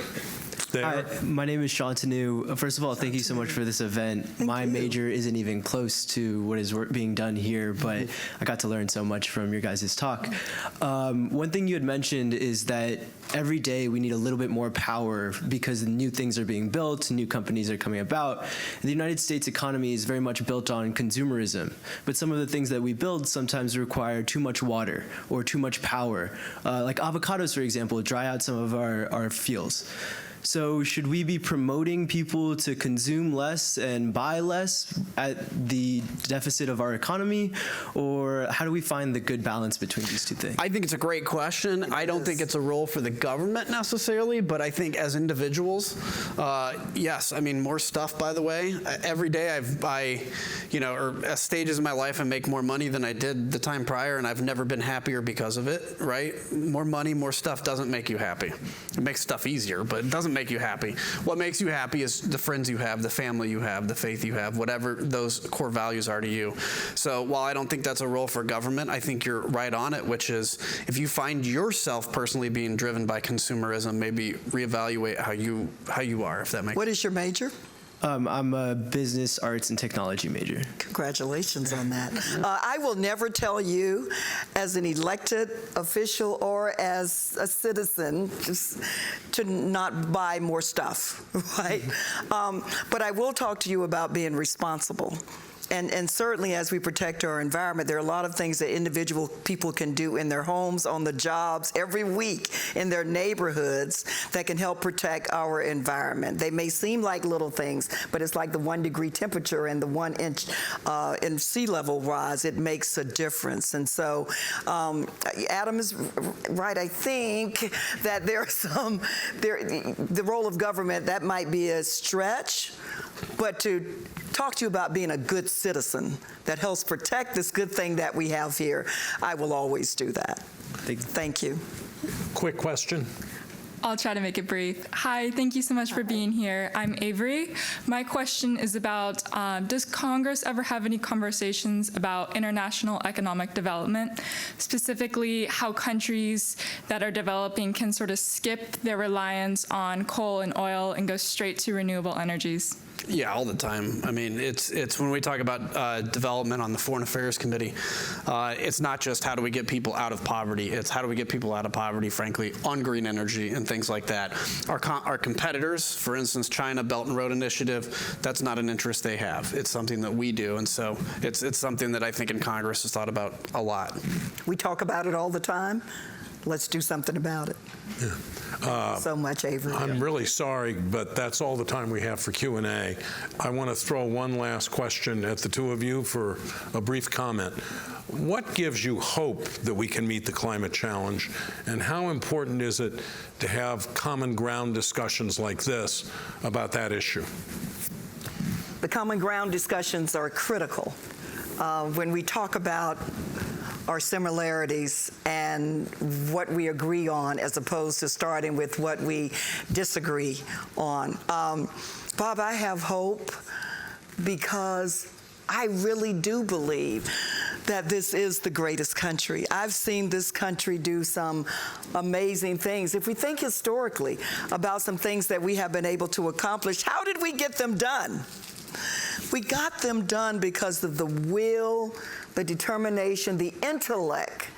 Hi, my name is Shantanu. First of all, thank you so much for this event. My major isn't even close to what is being done here, but I got to learn so much from your guys' talk. One thing you had mentioned is that every day we need a little bit more power because new things are being built, new companies are coming about. The United States economy is very much built on consumerism, but some of the things that we build sometimes require too much water or too much power. Like avocados, for example, dry out some of our fields. So should we be promoting people to consume less and buy less at the deficit of our economy? Or how do we find the good balance between these two things? I think it's a great question. I don't think it's a role for the government necessarily, but I think as individuals, yes. I mean, more stuff, by the way. Every day or at stages in my life, I make more money than I did the time prior, and I've never been happier because of it, right? More money, more stuff doesn't make you happy. It makes stuff easier, but it doesn't make you happy. What makes you happy is the friends you have, the family you have, the faith you have, whatever those core values are to you. So while I don't think that's a role for government, I think you're right on it, which is if you find yourself personally being driven by consumerism, maybe reevaluate how you are, if that makes sense. What is your major? I'm a business, arts, and technology major. Congratulations on that. I will never tell you, as an elected official or as a citizen, just to not buy more stuff, right? But I will talk to you about being responsible. And certainly as we protect our environment, there are a lot of things that individual people can do in their homes, on the jobs, every week in their neighborhoods that can help protect our environment. They may seem like little things, but it's like the 1 degree temperature and the 1 inch in sea level rise. It makes a difference. And so Adam is right. I think that the role of government, that might be a stretch, but to talk to you about being a good citizen that helps protect this good thing that we have here, I will always do that. Thank you. Quick question. I'll try to make it brief. Hi, thank you so much for being here. I'm Avery. My question is about, does Congress ever have any conversations about international economic development, specifically how countries that are developing can sort of skip their reliance on coal and oil and go straight to renewable energies? Yeah, all the time. I mean, it's when we talk about development on the Foreign Affairs Committee, it's not just how do we get people out of poverty, it's how do we get people out of poverty, frankly, on green energy and things like that. Our competitors, for instance, China Belt and Road Initiative, that's not an interest they have. It's something that we do, and so it's something that I think in Congress is thought about a lot. We talk about it all the time. Let's do something about it. Yeah. So much, Avery. I'm really sorry, but that's all the time we have for Q&A. I want to throw one last question at the two of you for a brief comment. What gives you hope that we can meet the climate challenge, and how important is it to have common ground discussions like this about that issue? The common ground discussions are critical. When we talk about our similarities and what we agree on as opposed to starting with what we disagree on. Bob, I have hope because I really do believe that this is the greatest country. I've seen this country do some amazing things. If we think historically about some things that we have been able to accomplish, how did we get them done? We got them done because of the will, the determination, the intellect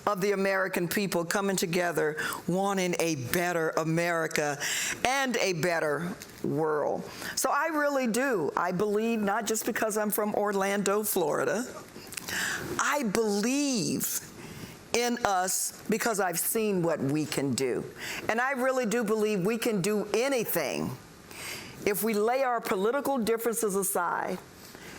of the American people coming together, wanting a better America and a better world. So I really do. I believe, not just because I'm from Orlando, Florida, I believe in us because I've seen what we can do. And I really do believe we can do anything if we lay our political differences aside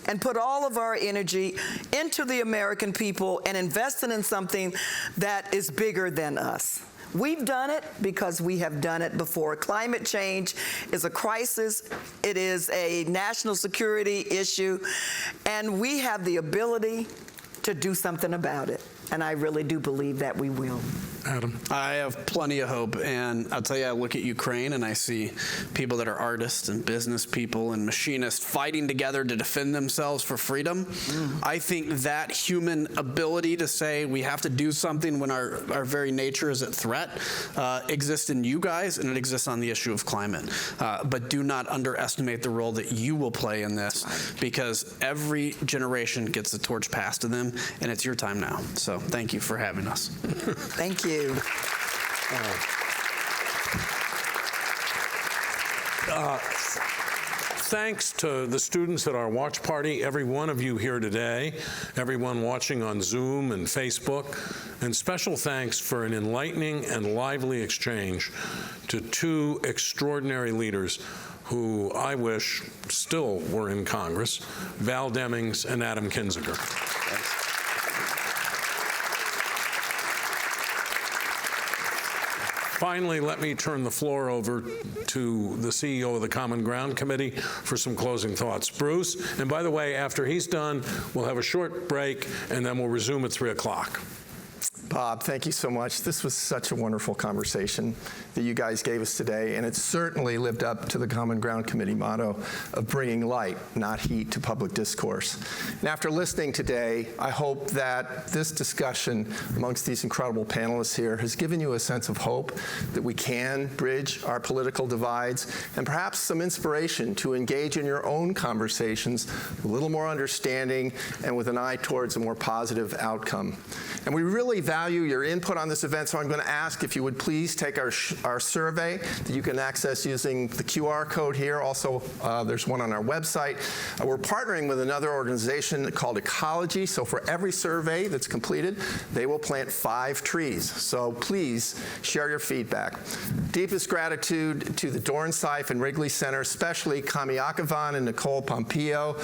and put all of our energy into the American people and invest it in something that is bigger than us. We've done it because we have done it before. Climate change is a crisis. It is a national security issue, and we have the ability to do something about it. And I really do believe that we will. Adam? I have plenty of hope, and I'll tell you, I look at Ukraine and I see people that are artists and business people and machinists fighting together to defend themselves for freedom. I think that human ability to say we have to do something when our very nature is at threat exists in you guys, and it exists on the issue of climate. But do not underestimate the role that you will play in this, because every generation gets the torch passed to them, and it's your time now. So thank you for having us. Thank you. Thanks to the students at our watch party, every one of you here today, everyone watching on Zoom and Facebook, and special thanks for an enlightening and lively exchange to two extraordinary leaders who I wish still were in Congress, Val Demings and Adam Kinzinger. Finally, let me turn the floor over to the CEO of the Common Ground Committee for some closing thoughts. Bruce, and by the way, after he's done, we'll have a short break, and then we'll resume at 3 o'clock. Bob, thank you so much. This was such a wonderful conversation that you guys gave us today, and it certainly lived up to the Common Ground Committee motto of bringing light, not heat, to public discourse. And after listening today, I hope that this discussion amongst these incredible panelists here has given you a sense of hope that we can bridge our political divides and perhaps some inspiration to engage in your own conversations with a little more understanding and with an eye towards a more positive outcome. And we really value your input on this event, so I'm going to ask if you would please take our survey that you can access using the QR code here. Also, there's one on our website. We're partnering with another organization called Ecology, so for every survey that's completed, they will plant 5 trees. So please share your feedback. Deepest gratitude to the Dornsife and Wrigley Center, especially Kami Akavan and Nicole Pompeo,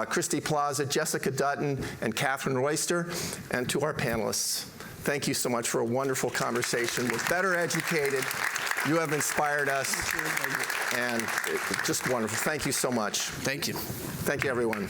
Christy Plaza, Jessica Dutton, and Catherine Royster, and to our panelists. Thank you so much for a wonderful conversation. We're better educated. You have inspired us, and it's just wonderful. Thank you so much. Thank you. Thank you, everyone.